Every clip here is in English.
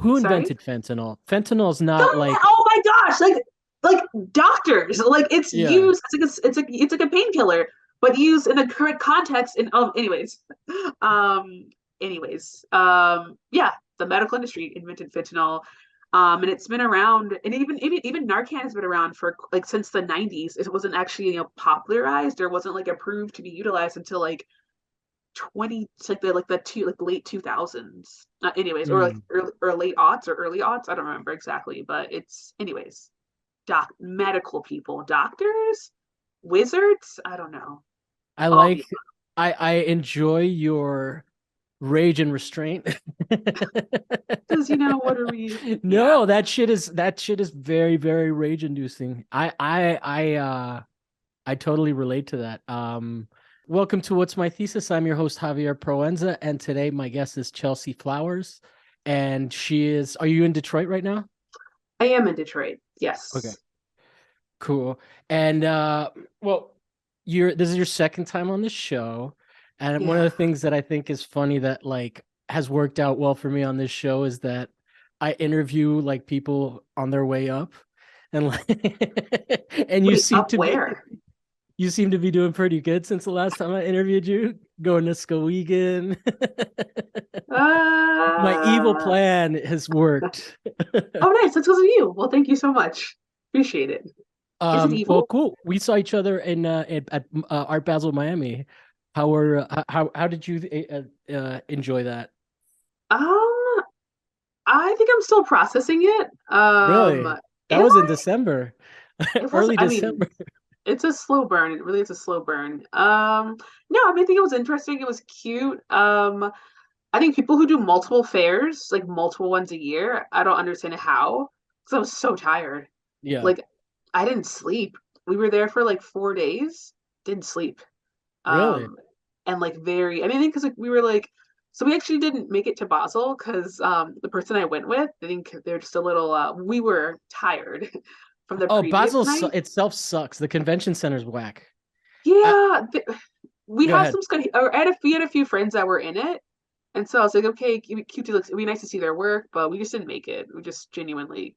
Who Sorry? invented fentanyl? Fentanyl's not Don't, like, oh my gosh, like doctors, like it's yeah. used it's like a painkiller, but used in the current context in um yeah, the medical industry invented fentanyl. And it's been around, and even Narcan has been around for like since the 90s. It wasn't actually, popularized, or wasn't like approved to be utilized until like 20, like the two like late 2000s, anyways, or like Mm. early, or late aughts or early aughts. I don't remember exactly, but it's anyways. Medical people, doctors, wizards, I don't know, I all the like I enjoy your rage and restraint. because what are we, yeah. No, that shit is very, very rage inducing. I totally relate to that. Welcome to What's My Thesis? I'm your host, Javier Proenza, and today my guest is Chelsea Flowers. And are you in Detroit right now? I am in Detroit, Okay, yes. cool. And well, this is your second time on the show. And one of Yeah. the things that I think is funny that like has worked out well for me on this show is that I interview like people on their way up and like and Wait, up where? you seem to be doing pretty good since the last time I interviewed you, going to Skowhegan. My evil uh plan has worked. oh, nice, that's because of you. Well, thank you so much, appreciate it. Is it Well, evil? cool. We saw each other at Art Basel, Miami. How did you enjoy that? um I think I'm still processing it. Really? That Am was in I? December, It was, early I mean, December. it's a slow burn. It really is a slow burn. No, I mean, I think it was interesting. It was cute. I think people who do multiple fairs, like multiple ones a year, I don't understand how, because I was so tired. Yeah, Like, I didn't sleep. We were there for like 4 days, didn't sleep. really. Um, and like very, I mean, I think because like we were like, so we actually didn't make it to Basel because the person I went with, I think they're just a little, we were tired from the Oh, previous Basel night. itself sucks. The convention center's whack. Uh, Yeah, we Go have ahead. some or we had a few friends that were in it, and so I was like, okay, QT looks. It'd be nice to see their work, but we just didn't make it. We just genuinely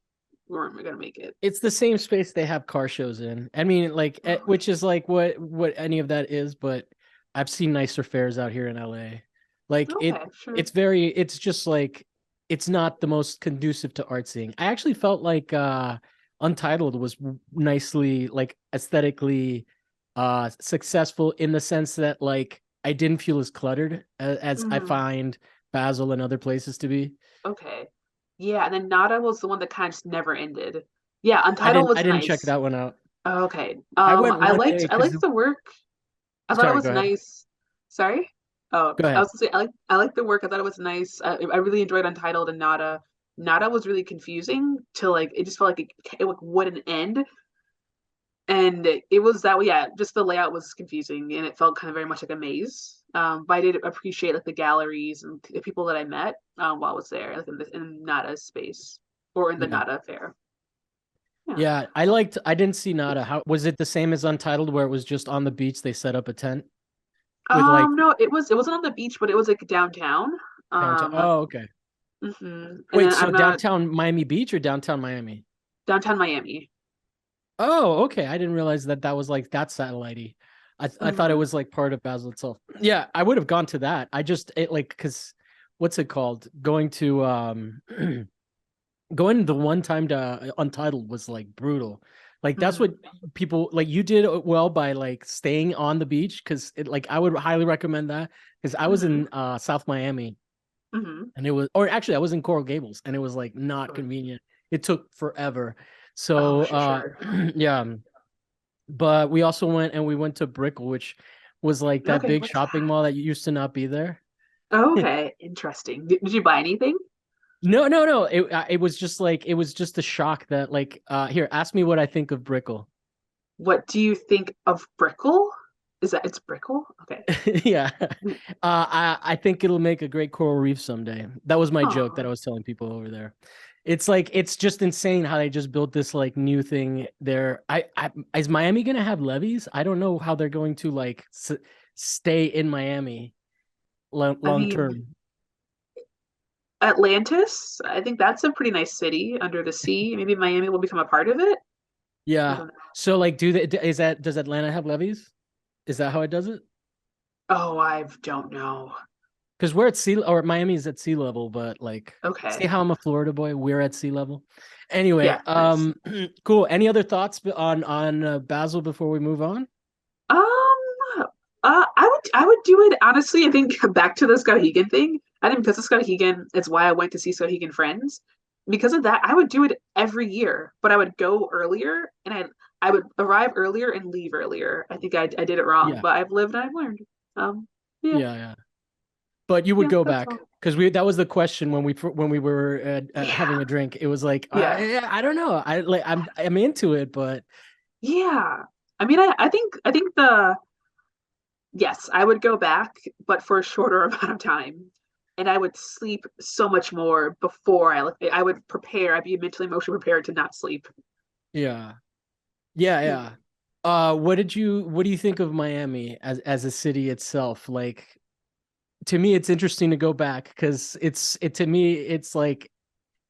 weren't gonna make it. It's the same space they have car shows in. I mean, like, which is like what any of that is, but I've seen nicer fairs out here in LA. Like Okay, sure. it's just like it's not the most conducive to art seeing. I actually felt like Untitled was nicely like aesthetically successful in the sense that like I didn't feel as cluttered as I Mm, find Basel and other places to be. okay, yeah, and then Nada was the one that kind of just never ended. Yeah, I Untitled didn't I was didn't check nice. that one out. Okay, I went one day I because liked the work. I thought it sorry, was go ahead. nice. Sorry. Oh, Go I ahead. was gonna say I like the work. I thought it was nice. I really enjoyed Untitled and Nada. Nada was really confusing to like. It just felt like it like wouldn't end, and it was that way. Yeah, just the layout was confusing, and it felt kind of very much like a maze. But I did appreciate like the galleries and the people that I met while I was there, like in Nada's space or in the Yeah. Nada fair. Yeah. Yeah, I didn't see Nada. How was it the same as Untitled where it was just on the beach they set up a tent with like No, it wasn't on the beach, but it was like downtown. downtown? Um, Oh, okay. and Wait, then so I'm not downtown Miami Beach or downtown Miami? downtown Miami. Oh, okay. I didn't realize that that was like that satellite. I thought it Mhm. was like part of Basel itself. Yeah, I would have gone to that. I just it like because what's it called? Going to going the one time to Untitled was like brutal. Like that's what Mhm. people like. You did well by like staying on the beach because it like I would highly recommend that because I was Mhm. in South Miami Mhm. and it was or actually I was in Coral Gables and it was like not Sure. convenient. It took forever. Oh, So sure, sure. yeah, but we went to Brickell, which was like that Okay, big what's shopping that? mall that used to not be there. Oh, okay, interesting. Did you buy anything? No, no, no. It was just like it was just a shock that like here, ask me what I think of Brickell. What do you think of Brickell? Is that it's Brickell? Okay. Yeah. I think it'll make a great coral reef someday. That was my joke that I Oh, was telling people over there. It's like it's just insane how they just built this like new thing there. Is Miami gonna have levees? I don't know how they're going to like stay in Miami I long mean, term. Atlantis. I think that's a pretty nice city under the sea. Maybe Miami will become a part of it. I Yeah. don't know. So like, does Atlanta have levees? Is that how it does it? Oh, I don't know. Because we're at or Miami's at sea level, but like, see Okay. how I'm a Florida boy? We're at sea level. Anyway, Yeah, nice. cool. Any other thoughts on Basel before we move on? Um, I would do it honestly. I think back to the Skowhegan thing. I think because of Skowhegan, it's why I went to see Skowhegan Friends. Because of that, I would do it every year, but I would go earlier and I would arrive earlier and leave earlier. I think I did it wrong, Yeah, but I've lived and I've learned. Yeah, yeah, yeah. But you would yeah, go that's back all. because we that was the question when we were Yeah, having a drink. It was like yeah, I don't know. I'm into it, but yeah. I mean, I think the yes, I would go back, but for a shorter amount of time. And I would sleep so much more before I would prepare. I'd be mentally emotionally prepared to not sleep. yeah, yeah, Yeah. yeah. What do you think of Miami as a city itself? Like to me, it's interesting to go back because to me it's like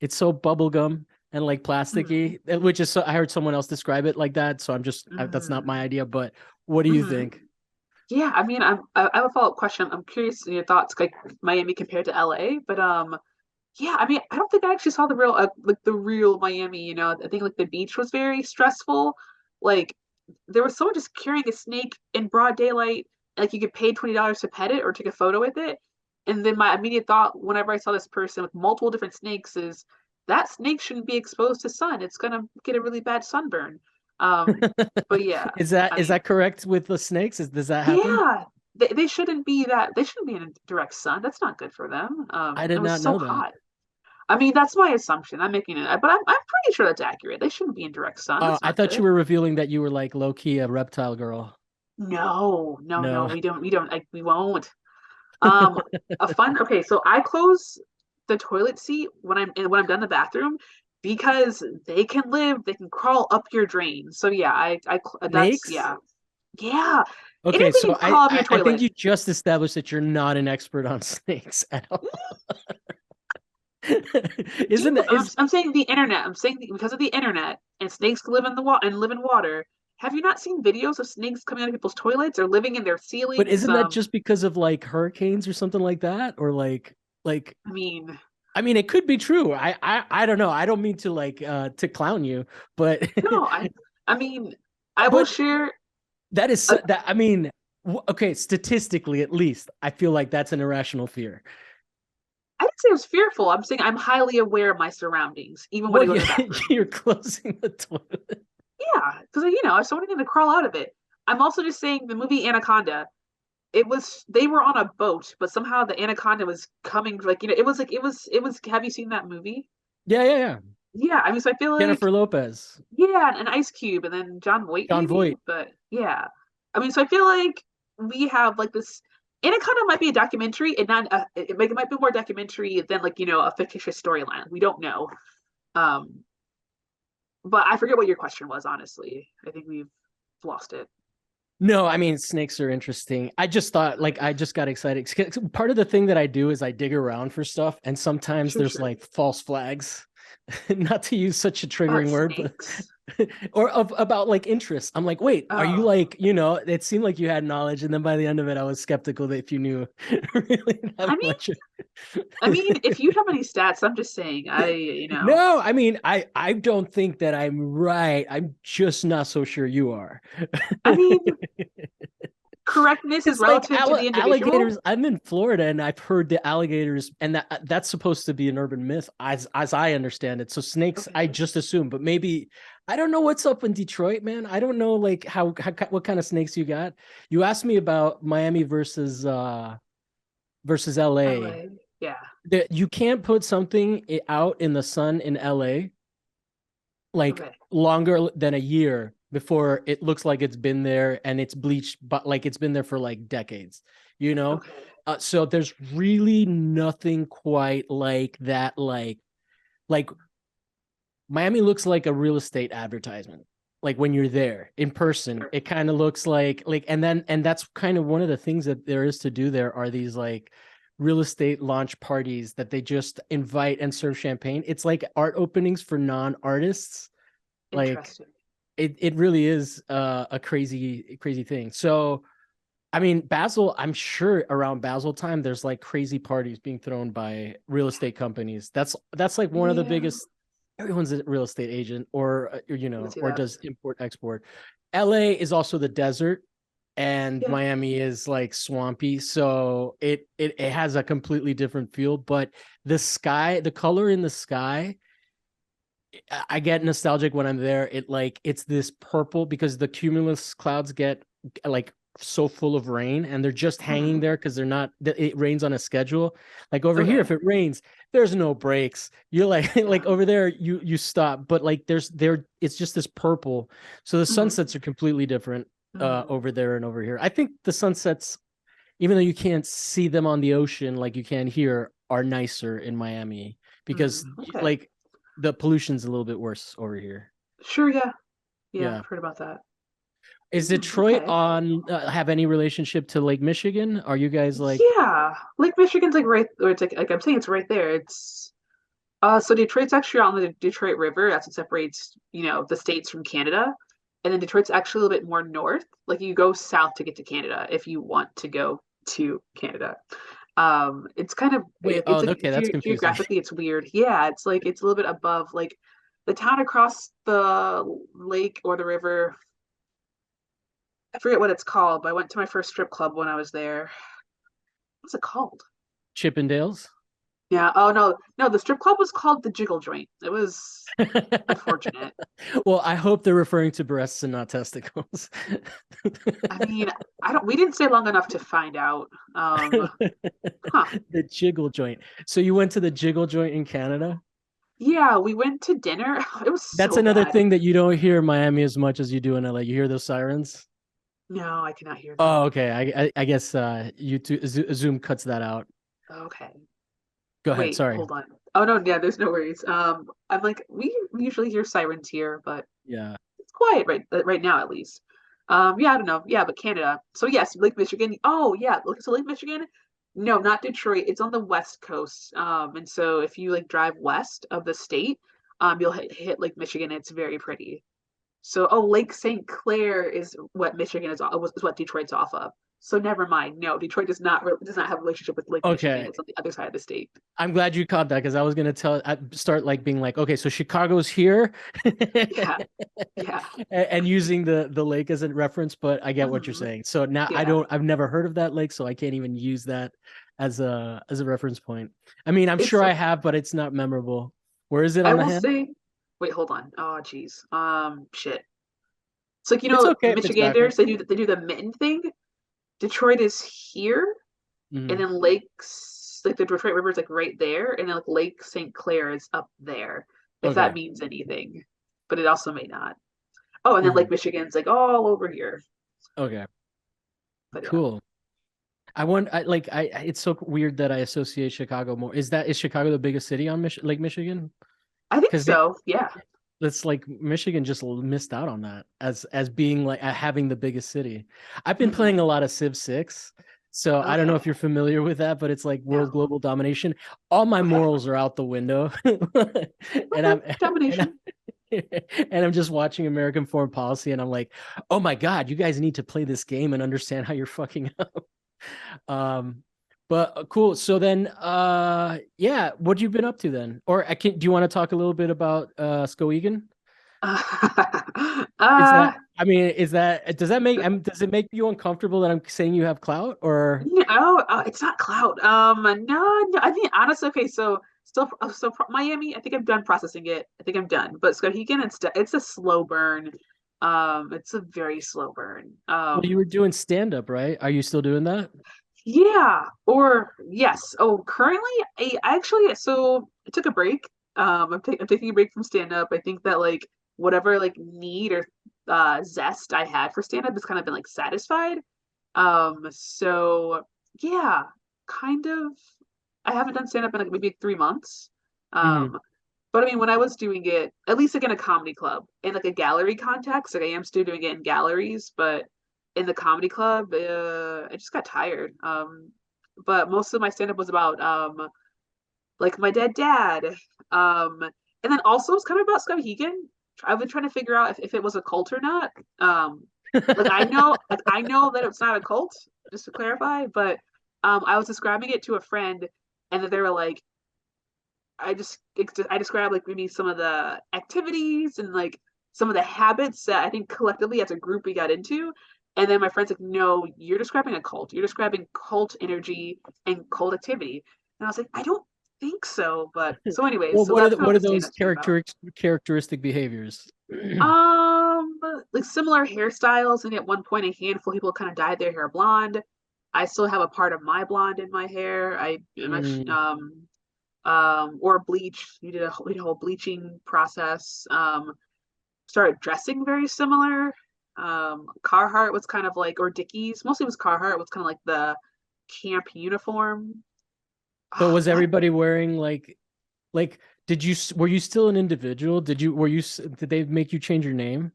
it's so bubblegum and like Mm, plasticky, which is so I heard someone else describe it like that. So that's not my mm, idea. But what do you mm. think? Yeah, I mean, I have a follow-up question. I'm curious in your thoughts, like Miami compared to LA, but yeah, I mean, I don't think I actually saw the real like the real Miami, you know. I think like the beach was very stressful. Like there was someone just carrying a snake in broad daylight, like you could pay $20 to pet it or take a photo with it. And then my immediate thought whenever I saw this person with multiple different snakes is that snake shouldn't be exposed to sun. It's gonna get a really bad sunburn. Um, but yeah, I Is mean, that correct with the snakes? Does that happen? yeah, they shouldn't be in direct sun. That's not good for them. I It did was not so know that. hot. I mean, that's my assumption. I'm making it, but I'm pretty sure that's accurate. They shouldn't be in direct sun. That's I not thought you good. were revealing that you were like low key a reptile girl. No, no, no, No. we don't, like, we won't. Um, a fun, okay, so I close the toilet seat when I'm done in the bathroom because they can crawl up your drain. So yeah, that's, Snakes? yeah, yeah. Okay, Anything so can crawl up your I think toilet. you just established that you're not an expert on snakes at all. Isn't that is I'm saying the internet. I'm saying because of the internet and snakes live in the water and live in water. Have you not seen videos of snakes coming out of people's toilets or living in their but ceilings? isn't that just because of like hurricanes or something like that? Or like I mean, I mean it could be true. I don't know. I don't mean to like to clown you, but no, I mean, I will but share. that is A, that I mean okay, statistically at least, I feel like that's an irrational fear. I didn't say I was fearful. I'm saying I'm highly aware of my surroundings, even when I Well, go to you the bathroom. you're closing the toilet. Yeah, because if someone going to crawl out of it. I'm also just saying the movie Anaconda. They were on a boat, but somehow the anaconda was coming. Like it was. Have you seen that movie? Yeah, yeah, yeah. Yeah, I mean, so I feel like Jennifer Lopez, yeah, an Ice Cube, and then John Voight John maybe. Voight. But yeah, I mean, so I feel like we have like this. Anaconda might be a documentary, and not it might be more documentary than like a fictitious storyline. We don't know. Um, but I forget what your question was. Honestly, I think we've lost it. No, I mean snakes are interesting. I just thought like I just got excited. Part of the thing that I do is I dig around for stuff, and sometimes Sure, there's sure. like false flags. Not to use such a About triggering word, but snakes. or about like interest. I'm like, wait, are you Oh, like, it seemed like you had knowledge, and then by the end of it, I was skeptical that if you knew really I that mean, much. if you have any stats, I'm just saying. No, I mean, I don't think that I'm right. I'm just not so sure you are. I mean, correctness is It's like relative to the individual. alligators. I'm in Florida, and I've heard the alligators, and that's supposed to be an urban myth, as I understand it. So snakes, I Okay. just assume, but maybe I don't know what's up in Detroit, man. I don't know like how what kind of snakes you got. You asked me about Miami versus LA. LA. Yeah. That you can't put something out in the sun in LA like Okay. longer than a year before it looks like it's been there and it's bleached, but like it's been there for like decades, you know? Okay. So there's really nothing quite like that. Like Miami looks like a real estate advertisement. Like when you're there in person, Sure. it kind of looks like, and that's kind of one of the things that there is to do there are these like real estate launch parties that they just invite and serve champagne. It's like art openings for non-artists. Like Interesting. it really is a crazy thing. So I mean, Basel, I'm sure around Basel time, there's like crazy parties being thrown by real estate companies. That's like one of the Yeah, biggest. Everyone's a real estate agent, or I can see or that. does import export. LA is also the desert, and Yeah. Miami is like swampy, so it has a completely different feel. But the sky, the color in the sky, I get nostalgic when I'm there. It's this purple because the cumulus clouds get like so full of rain and they're just hanging Mhm. there because they're not it rains on a schedule. Like over here, Okay. if it rains, there's no breaks. You're like like Yeah. over there, you stop, but like it's just this purple. So the Hmm. sunsets are completely different Hmm. over there and over here. I think the sunsets, even though you can't see them on the ocean like you can here, are nicer in Miami because Okay. like the pollution's a little bit worse over here. Sure. Yeah. Yeah. Yeah. I've heard about that. Is Detroit Okay. on have any relationship to Lake Michigan? Are you guys like Yeah. Lake Michigan's like right, or it's like I'm saying it's right there. It's so Detroit's actually on the Detroit River. That's what separates, the states from Canada. And then Detroit's actually a little bit more north. Like you go south to get to Canada if you want to go to Canada. It's kind of wait, it's oh like okay, that's confusing. geographically it's weird. Yeah, it's like it's a little bit above like the town across the lake or the river. I forget what it's called, but I went to my first strip club when I was there. What's it called? Chippendales? Yeah. Oh no, no, the strip club was called the Jiggle Joint. It was unfortunate. Well, I hope they're referring to breasts and not testicles. I mean, I don't. We didn't stay long enough to find out. Huh? The jiggle joint. So you went to the jiggle joint in Canada? Yeah, we went to dinner. It was That's so another bad. thing that you don't hear in Miami as much as you do in LA. You hear those sirens? No, I cannot hear Oh, them. okay. I guess YouTube Zoom cuts that out. Okay. Go ahead. Wait, Sorry. hold on. Oh no, yeah, there's no worries. I'm like, we usually hear sirens here, but Yeah. it's quiet right now at least. Yeah, I don't know. Yeah, but Canada. So yes, Lake Michigan. Oh yeah, look, so Lake Michigan. No, not Detroit. It's on the west coast. And so if you like drive west of the state, you'll hit Lake Michigan. It's very pretty. So, oh, Lake St. Clair is what Michigan is what Detroit's off of. So never mind. No, Detroit does not have a relationship with Lake Michigan. Okay. It's on the other side of the state. I'm glad you caught that because I was gonna I'd start like being like, okay, so Chicago's here, Yeah, yeah, and using the lake as a reference, but I get what you're hmm saying. So now yeah. I've never heard of that lake, so I can't even use that as a reference point. I mean, I'm It's sure I have, but it's not memorable. Where is it I on the will hand? say. Wait, hold on. Oh, geez. Shit. It's like It's okay if it's backwards. Michiganders. They do the mitten thing. Detroit is here, and Mhm. then Lakes like the Detroit River is like right there, and then like Lake St. Clair is up there. If that Okay. means anything, but it also may not. Oh, and then Lake Mhm. Michigan's like all over here. Okay. But yeah. Cool. It's so weird that I associate Chicago more. Is Chicago the biggest city on Lake Michigan? I think Because so. Yeah. that's like Michigan just missed out on that as being like having the biggest city. I've been playing a Hmm. lot of Civ 6, so I don't know Okay. if you're familiar with that, but it's like world No. global domination. All my Okay. morals are out the window, and Okay. I'm and I'm Domination. and I'm just watching American foreign policy, and I'm like, oh my god, you guys need to play this game and understand how you're fucking up. Um, but cool. So then, yeah, what have you been up to then? Or do you want to talk a little bit about Skowhegan? Is uh, that, I mean, does that make, does it make you uncomfortable that I'm saying you have clout or? it's not cloud. No. I think honestly, okay. Miami. I think I'm done processing it. I think I'm done. But Skowhegan, it's a slow burn. It's a very slow burn. Well, you were doing stand up, right? Are you still doing that? Yeah, or yes. Oh, currently, I actually I took a break. I'm taking a break from stand up. I think that like whatever like need or zest I had for stand up has kind of been like satisfied. So yeah, kind of. I haven't done stand up in like maybe 3 months. Hmm. Um, but I mean, when I was doing it, at least like in a comedy club, in like a gallery context, like I am still doing it in galleries, but in the comedy club, I just got tired. but most of my stand-up was about like my dead dad. And then also it's kind of about Skowhegan. I've been trying to figure out if it was a cult or not. Like I know that it's not a cult, just to clarify, but I was describing it to a friend and then they were like, I described like maybe some of the activities and like some of the habits that I think collectively as a group we got into. And then my friend's like, no, you're describing a cult. You're describing cult energy and cult activity. And I was like, I don't think so. But so anyways, Well, so that's kind of what what are the those stand-up's been about. characteristic behaviors? Like similar hairstyles, and at one point a handful of people kind of dyed their hair blonde. I still have a part of my blonde in my hair. Mm. Or bleach. We did a whole bleaching process. Started dressing very similar. Carhartt was kind of like, or Dickies, mostly it was Carhartt was kind of like the camp uniform. So Oh, was everybody wearing like were you still an individual? Did they make you change your name?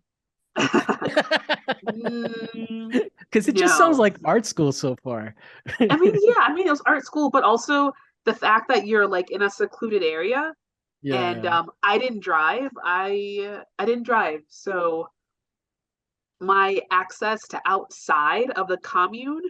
mm, Because it just sounds no. like art school so far. I mean, yeah, I mean it was art school, but also the fact that you're like in a secluded area and Yeah. I didn't drive. I didn't drive. So my access to outside of the commune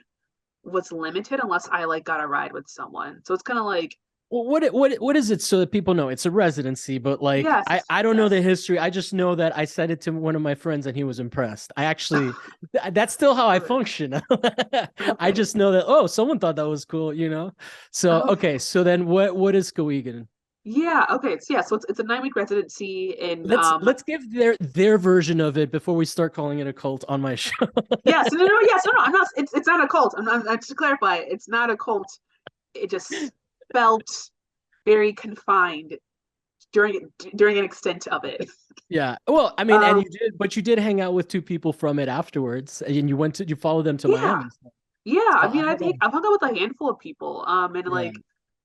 was limited unless I like got a ride with someone. So it's kind of like, Well, what is it so that people know it's a residency, but like yes, I don't know the yes. history. I just know that I said it to one of my friends and he was impressed. I actually that's still how I Okay. function. I Okay. just know that oh, someone thought that was cool, you know. So Okay. okay, so then what is Coegan? Yeah, okay. So yeah, so it's a 9 week residency in Let's give their version of it before we start calling it a cult on my show. yes, no, no, no, yes, no, no, I'm not it's not a cult. Just to clarify, it's not a cult. It just felt very confined during an extent of it. Yeah. Well, I mean, and Um, you did hang out with two people from it afterwards, and you followed them to yeah, Miami. So, yeah. I I mean, don't know. I've hung out with a handful of people, and Yeah. like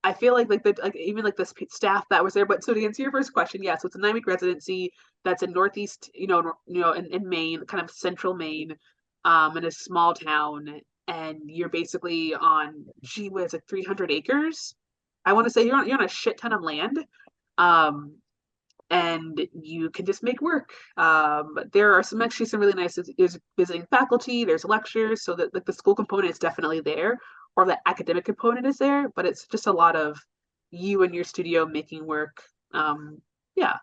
I feel like the like even like the staff that was there. But so to answer your first question, yeah, so it's a 9 week residency that's in Northeast, in Maine, kind of central Maine, in a small town, and you're basically on, gee whiz, like 300 acres. I want to say you're on a shit ton of land. Um, and you can just make work. There are some really nice is visiting faculty. There's lectures, so that like the school component is definitely there, or the academic component is there. But it's just a lot of you and your studio making work. Yeah,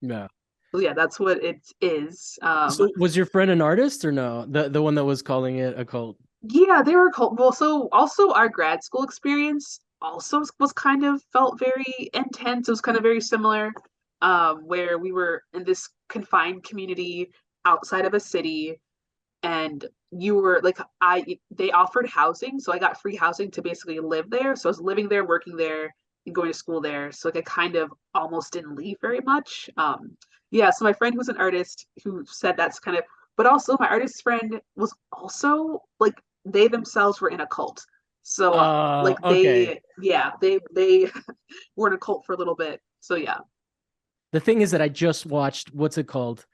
Yeah. so yeah, that's what it is. So was your friend an artist or no? The one that was calling it a cult. Yeah, they were cool. Well, so also our grad school experience also was kind of felt very intense. It was kind of very similar, where we were in this confined community outside of a city, and you were like, they offered housing, so I got free housing to basically live there. So I was living there, working there, and going to school there. So like I kind of almost didn't leave very much. Yeah, so my friend who's an artist who said that's kind of, but also my artist friend was also like they themselves were in a cult. So like Okay. they were in a cult for a little bit. So yeah. The thing is that I just watched what's it called?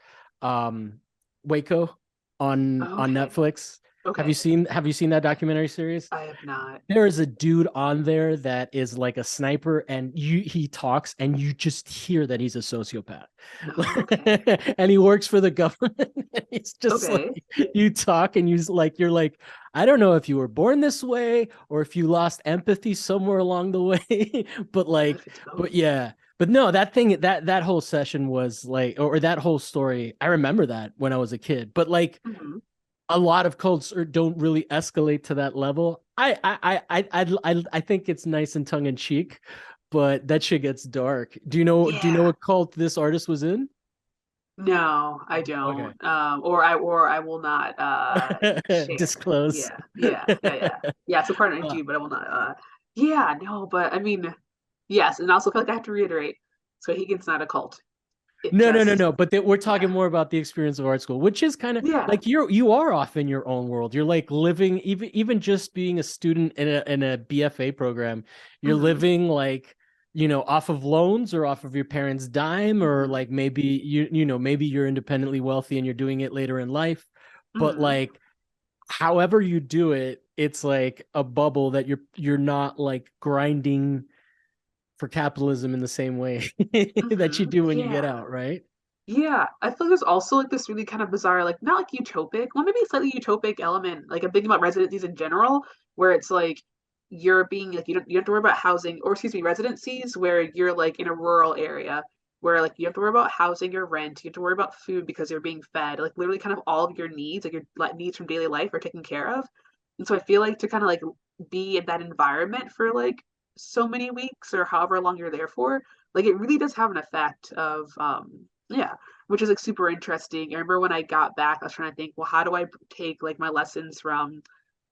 Um Waco on Okay. Netflix. Okay. Have you seen that documentary series? I have not. There is a dude on there that is like a sniper and he talks and you just hear that he's a sociopath. Okay. And he works for the government. It's just Okay. like you talk and you're like, I don't know if you were born this way or if you lost empathy somewhere along the way. But What like, if it's but both? yeah. But no, that whole session was like, or that whole story. I remember that when I was a kid. But like, Mhm. a lot of cults don't really escalate to that level. I think it's nice and tongue in cheek, but that shit gets dark. Do you know Yeah. what cult this artist was in? No, I Okay. don't. Or I will not share. Disclose. Yeah. Yeah, so pardon I Uh, do, but I will not yeah, no, but I mean, yes, and also feel like I have to reiterate, so Higgins not a cult. It just no. But we're talking yeah. more about the experience of art school, which is kind of Yeah. like you are off in your own world. You're like living even just being a student in a BFA program. You're Hmm. living like off of loans or off of your parents' dime, or Hmm. like maybe maybe you're independently wealthy and you're doing it later in life. But Hmm. like however you do it, it's like a bubble that you're not like grinding for capitalism in the same way that you do when you get Yeah. out, right? Yeah, I feel like there's also like this really kind of bizarre, like not like utopic, well maybe slightly utopic element. Like I'm thinking about residencies in general, where it's like you're being like you don't have to worry about housing, or excuse me, residencies where you're like in a rural area where like you have to worry about housing or rent, you have to worry about food because you're being fed, like literally kind of all of your needs, like your needs from daily life are taken care of. And so I feel like to kind of like be in that environment for like so many weeks or however long you're there for, like it really does have an effect of yeah, which is like super interesting. I remember when I got back, I was trying to think, well, how do I take like my lessons from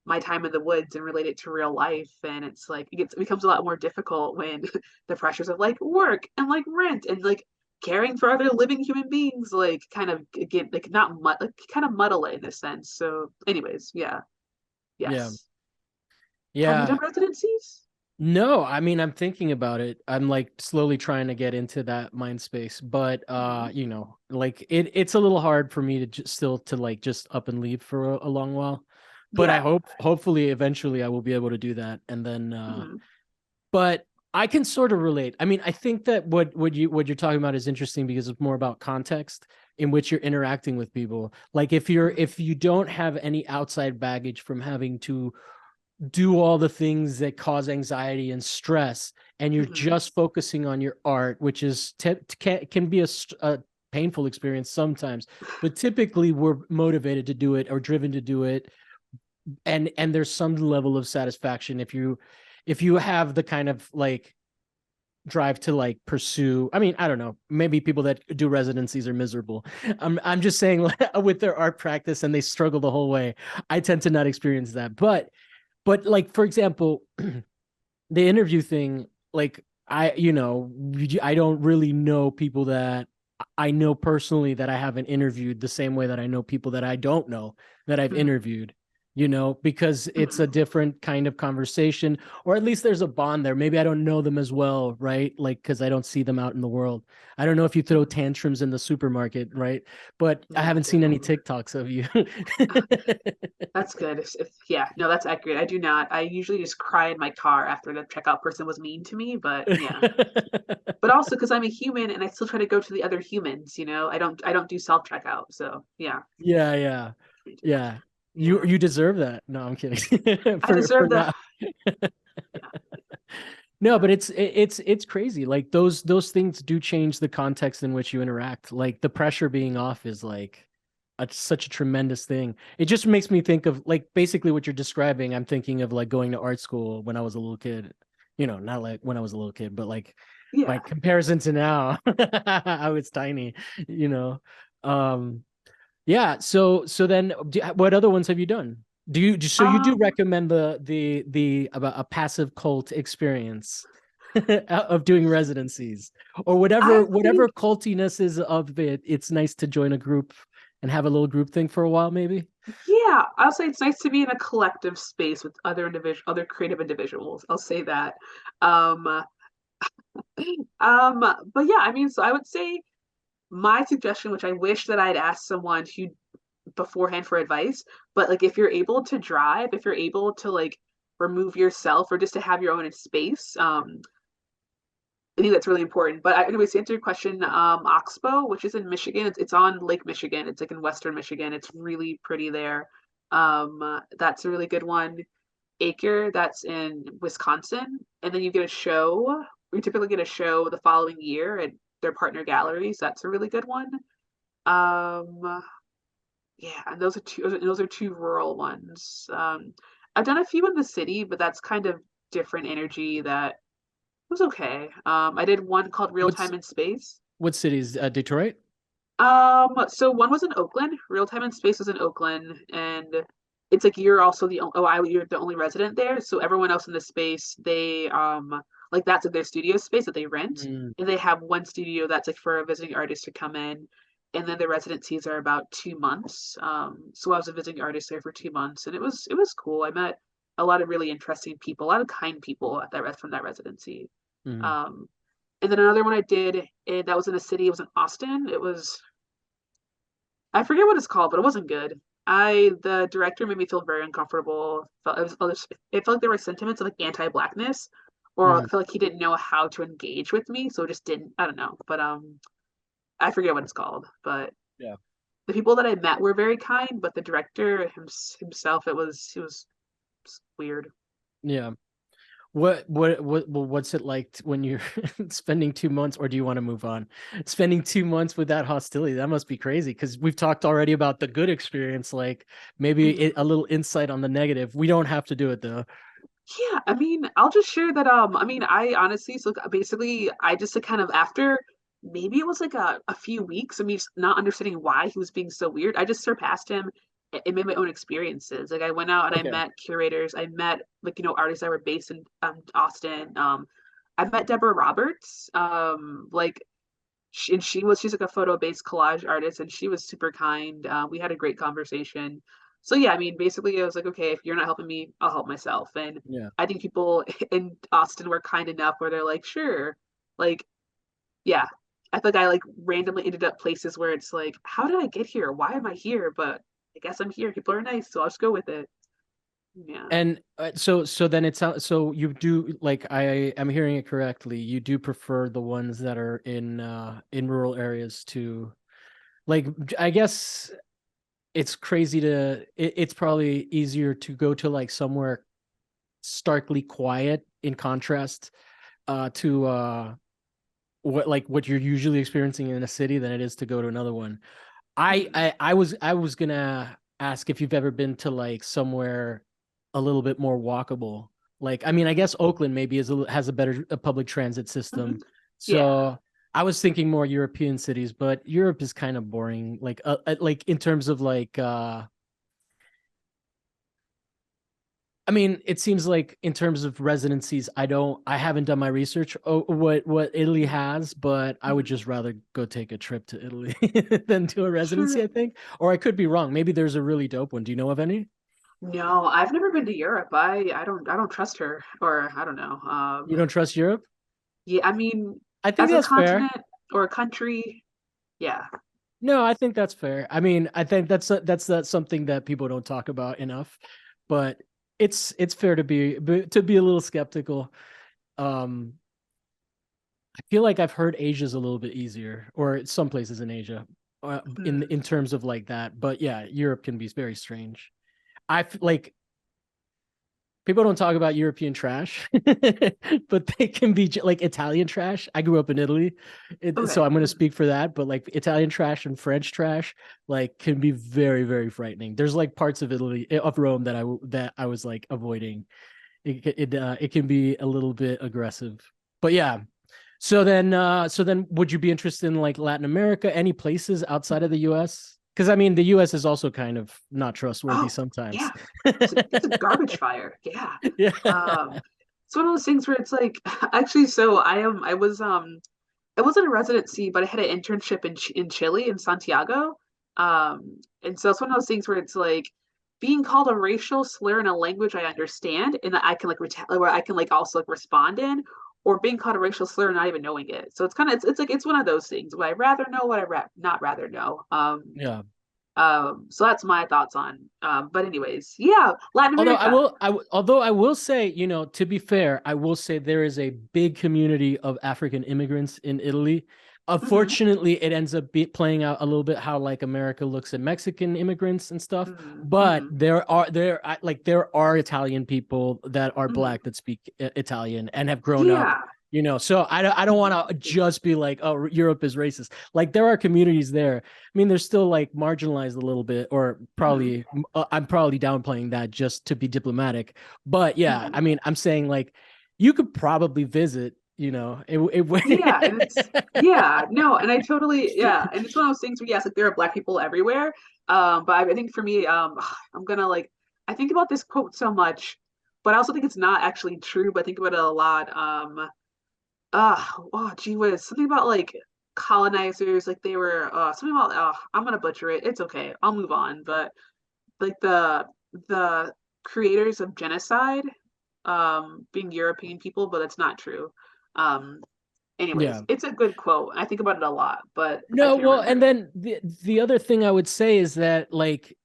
my time in the woods and relate it to real life? And it's like it becomes a lot more difficult when the pressures of like work and like rent and like caring for other living human beings like kind of get like not like kind of muddle it in a sense. So, anyways, yeah, Yeah. yes. Have you done Yeah. residencies? No, I mean, I'm thinking about it. I'm like slowly trying to get into that mind space, but Mhm. you know, like it's a little hard for me to just still to like just up and leave for a long while. But I Yeah. hopefully eventually I will be able to do that. And then Mhm. but I can sort of relate. I mean, I think that what you're talking about is interesting because it's more about context in which you're interacting with people. Like if you don't have any outside baggage from having to do all the things that cause anxiety and stress, and you're Mhm. just focusing on your art, which is can be a painful experience sometimes, but typically we're motivated to do it or driven to do it, and there's some level of satisfaction if you have the kind of like drive to like pursue. I mean, I don't know, maybe people that do residencies are miserable. I'm just saying with their art practice and they struggle the whole way. I tend to not experience that, but like for example, the interview thing, like I don't really know people that I know personally that I haven't interviewed the same way that I know people that I don't know that I've Mhm. interviewed, because it's a Mhm. different kind of conversation, or at least there's a bond there. Maybe I don't know them as well, right? Like, because I don't see them out in the world. I don't know if you throw Mhm. tantrums in the supermarket, right? But I No, I haven't seen any don't. TikToks of you. That's good. Yeah, no, that's accurate. I do not. I usually just cry in my car after the checkout person was mean to me, but yeah. But also because I'm a human and I still try to go to the other humans, you know. I don't do self-checkout. So, yeah. Yeah, yeah, yeah. You Yeah. you deserve that. No, I'm kidding. I For deserve the not. yeah, No, yeah. but it's crazy. Like those things do change the context in which you interact. Like the pressure being off is like such a tremendous thing. It just makes me think of like basically what you're describing. I'm thinking of like going to art school when I was a little kid. Not like when I was a little kid, but like Yeah. by comparison to now, I was tiny. You know. Um, Yeah. So then, what other ones have you done? So you do Um recommend the about a passive cult experience of doing residencies, or I whatever think cultiness is of it? It's nice to join a group and have a little group thing for a while, maybe. yeah, I'll say it's nice to be in a collective space with other creative individuals. I'll say that. Um but yeah, I mean, so I would say my suggestion, which I wish that I'd asked someone who beforehand for advice, but like if you're able to drive, if you're able to like remove yourself or just to have your own space, I think that's really important. But anyways, to answer your question, Oxbow, which is in Michigan, it's on Lake Michigan. It's like in Western Michigan. It's really pretty there. That's a really good one. Acre, that's in Wisconsin, and then you get a show. We typically get a show the following year at their partner galleries. That's a really good one. Um, yeah, and those are two rural ones. I've done a few in the city, but that's kind of different energy that was okay. I did one called Real What's Time in Space. what cities? Detroit. So one was in Oakland. Real Time in Space was in Oakland, and it's like you're also you're the only resident there. So everyone else in the space, they like that's like their studio space that they rent, Mm, and they have one studio that's like for a visiting artist to come in, and then the residencies are about 2 months. So I was a visiting artist there for 2 months, and it was cool. I met a lot of really interesting people, a lot of kind people at that from that residency. mm. Um, and then another one I did that was in a city. It was in Austin. I forget what it's called, but it wasn't good. the director made me feel very uncomfortable. It felt like there were sentiments of like anti-blackness, or I Mhm. felt like he didn't know how to engage with me, so it just didn't. I don't know, but I forget what it's called. But Yeah. the people that I met were very kind, but the director himself, it was weird. Yeah. What's it like when you're spending 2 months, or do you want to move on? Spending 2 months with that hostility, that must be crazy. Because we've talked already about the good experience, like maybe Mhm. a little insight on the negative. We don't have to do it though. Yeah, I mean, I'll just share that I mean, I honestly so basically I just like, kind of after maybe it was like a few weeks of me just not understanding why he was being so weird. I just surpassed him and made my own experiences. Like I went out and I Okay. met curators. I met like artists that were based in Austin. I met Deborah Roberts. Like she's like a photo-based collage artist and she was super kind. We had a great conversation. So yeah, I mean, basically I was like, okay, if you're not helping me, I'll help myself. And Yeah. I think people in Austin were kind enough where they're like, sure. Like, yeah. I feel like I like randomly ended up places where it's like, how did I get here? Why am I here? But I guess I'm here. People are nice, so I'll just go with it. Yeah. And so then it sounds, so you do, like, I am hearing it correctly. You do prefer the ones that are in rural areas to, like, I guess it's crazy to it's probably easier to go to like somewhere starkly quiet in contrast to what you're usually experiencing in a city than it is to go to another one. Mhm. I was gonna ask if you've ever been to like somewhere a little bit more walkable. Like, I mean, I Mhm. guess Oakland maybe has a better public transit system. Mhm. Yeah. So I was thinking more European cities, but Europe is kind of boring. Like in terms of like I mean, it seems like in terms of residencies, I haven't done my research what Italy Mhm. has, but I would Mhm. just rather go take a trip to Italy than do a residency, Sure. I think. Or I could be wrong. Maybe there's a really dope one. Do you know of any? No, I've never been to Europe. I don't trust her, or I don't know. You don't trust Europe? Yeah, I mean, I think as a that's fair. continent or a country, yeah. No, I think that's fair. I mean, I think that's something that people don't talk about enough, but it's fair to be a little skeptical. Um, I feel like I've heard Asia's a little bit easier, or some places in Asia, Hmm. in terms of like that. But yeah, Europe can be very strange. Like people don't talk about European trash, but they can be like Italian trash. I grew up in Italy, so Okay. I'm going to speak for that. But like Italian trash and French trash, like can be very, very frightening. There's like parts of Italy, of Rome, that I was like avoiding. It can be a little bit aggressive, but yeah. So then, would you be interested in like Latin America, any places outside of the Mhm. U.S.? Because I mean, the U.S. is also kind of not trustworthy Oh, sometimes. yeah. It's a garbage fire. Yeah. Yeah. It's one of those things where it's like actually so I wasn't a residency, but I had an internship in Chile in Santiago. And so it's one of those things where it's like being called a racial slur in a language I understand and that I can like where I can like also like respond in, or being called a racial slur and not even knowing it. So it's kind of it's like it's one of those things. Would I rather know what not rather know? Yeah. So that's my thoughts on. But anyways, yeah, Latin Although America. although I will say, to be fair, I will say there is a big community of African immigrants in Italy. Hmm. Unfortunately, it ends up playing out a little bit how like America looks at Mexican immigrants and stuff. Hmm. But Hmm. there are Italian people that are Hmm. black that speak Italian and have grown up. Yeah. So I don't Hmm. want to just be like, oh, Europe is racist. Like there are communities there. I mean, they're still like marginalized a little bit, or Hmm. probably I'm probably downplaying that just to be diplomatic. But yeah, I Hmm. mean, I'm saying like you could probably visit. Yeah, and it's It yeah, no, and I totally yeah, and it's one of those things where yes, like there are black people everywhere. But I think for me, I'm gonna like I think about this quote so much, but I also think it's not actually true, but I think about it a lot. Oh gee whiz, something about like colonizers, like they were something about I'm gonna butcher it. It's okay, I'll move on. But like the creators of genocide, being European people, but that's not true. Um, Anyways, yeah. it's a good quote. I think about it a lot, but I No, can't well, remember and it. then the other thing I would say is that like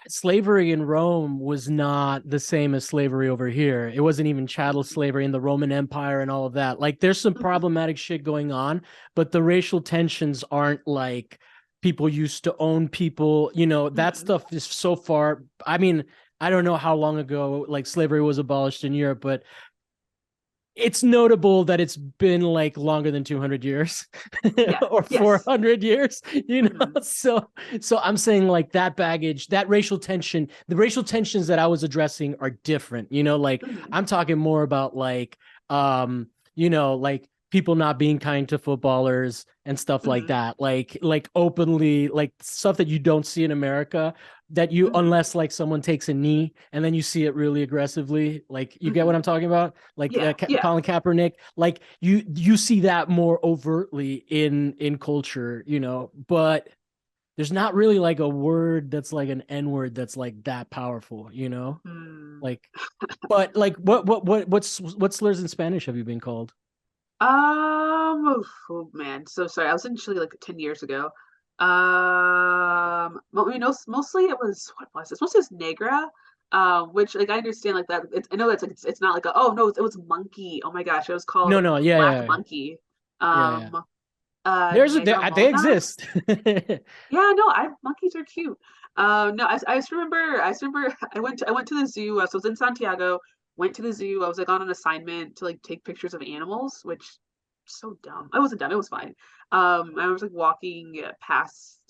slavery in Rome was not the same as slavery over here. It wasn't even chattel slavery in the Roman Empire and all of that. Like there's some Mhm, problematic shit going on, but the racial tensions aren't like people used to own people. That mhm, stuff is so far. I mean, I don't know how long ago like slavery was abolished in Europe, but it's notable that it's been like longer than 200 years yeah, or yes. 400 years, Mhm, so I'm saying like that baggage, that racial tension, the racial tensions that I was addressing are different, like mhm, I'm talking more about like like people not being kind to footballers and stuff like mhm, that, like openly, like stuff that you don't see in America, that you, mhm, unless like someone takes a knee and then you see it really aggressively, like you get what I'm mhm. talking about, like Yeah, yeah. Colin Kaepernick, like you see that more overtly in culture, but there's not really like a word that's like an N word that's like that powerful, Mm. like, but like what slurs in Spanish have you been called? Oh man, so sorry. I was in Chile like 10 years ago. Mostly it was what was this? Mostly it's negra, which like I understand like that. I know that's like it's not like a, oh no, it was monkey. Oh my gosh, it was called No, no, yeah, black yeah, monkey. yeah, yeah. Um, There Negra they Mona. exist. Yeah, no, I monkeys are cute. No, I just remember I went to the zoo. So I was in Santiago, went to the zoo. I was like on an assignment to like take pictures of animals, which so dumb. I wasn't dumb, it was fine. I was like walking past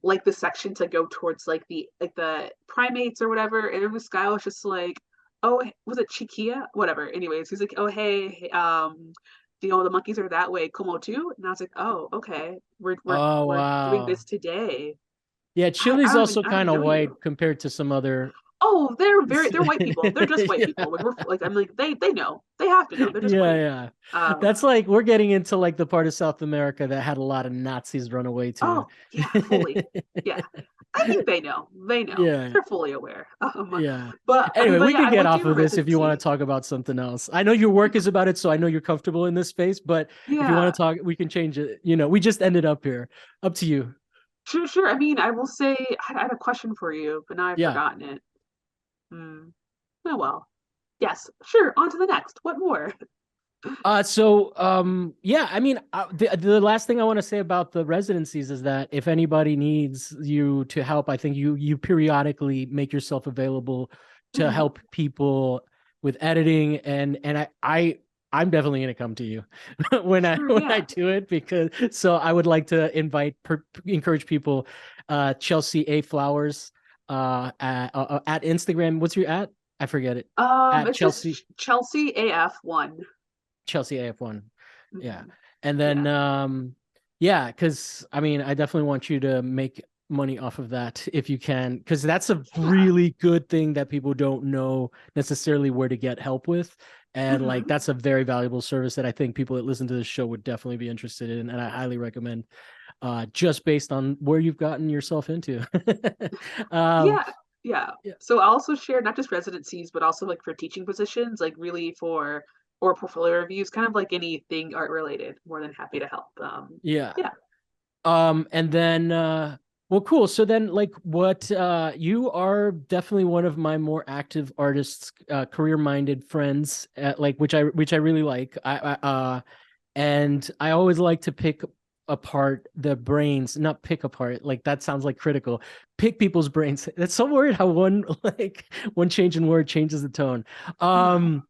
like the section to go towards like the primates or whatever, and then this guy was just like, oh, was it Chiquilla? Whatever. Anyways, he's like, oh hey, the monkeys are that way, como too? And I was like, oh, okay, Oh we're doing wow. this today. Yeah, Chile's also I don't kind even of know white you. compared to some other. Oh, they're white people. They're just white Yeah. people. Like we're like I'm like they know. They have to know. They're just Yeah, white. yeah. Um, That's like we're getting into like the part of South America that had a lot of Nazis run away to. oh yeah, fully. Yeah. I think they know. They know. Yeah, They're fully aware. yeah. Anyway, But we yeah, could I get went off through of this if you want to residency. talk about something else. I know your work is about it, so I know you're comfortable in this space, but if you want Yeah, to talk, we can change it. We just ended up here. Up to you. sure, sure. I mean, I will say I had a question for you, but now I've Yeah. forgotten it. Hmm. Oh well. Yes, sure. On to the next. What more? Yeah, I mean, the last thing I want to say about the residencies is that if anybody needs you to help, I think you periodically make yourself available to Mhm. help people with editing, and I'm definitely going to come to you when I Sure, when I yeah. do it, because so I would like to encourage people, Chelsea A Flowers at Instagram. What's your at? I forget it. At It's just Chelsea Chelsea AF1. Chelsea AF1. Yeah. Mhm. And Yeah. then yeah, because I mean, I definitely want you to make money off of that if you can, because that's a Yeah. really good thing that people don't know necessarily where to get help with. And like Hmm. that's a very valuable service that I think people that listen to this show would definitely be interested in. And I highly recommend, just based on where you've gotten yourself into. um Yeah. Yeah. yeah. So I also share not just residencies, but also like for teaching positions, like really for or portfolio reviews, kind of like anything art related. More than happy to help. Yeah. Yeah. And then well, cool. So then like what you are definitely one of my more active artists, career-minded friends, like which I really like. And I always like to pick apart the brains, not pick apart, like that sounds like critical. Pick people's brains. That's so weird how one like one change in word changes the tone. Mhm. Um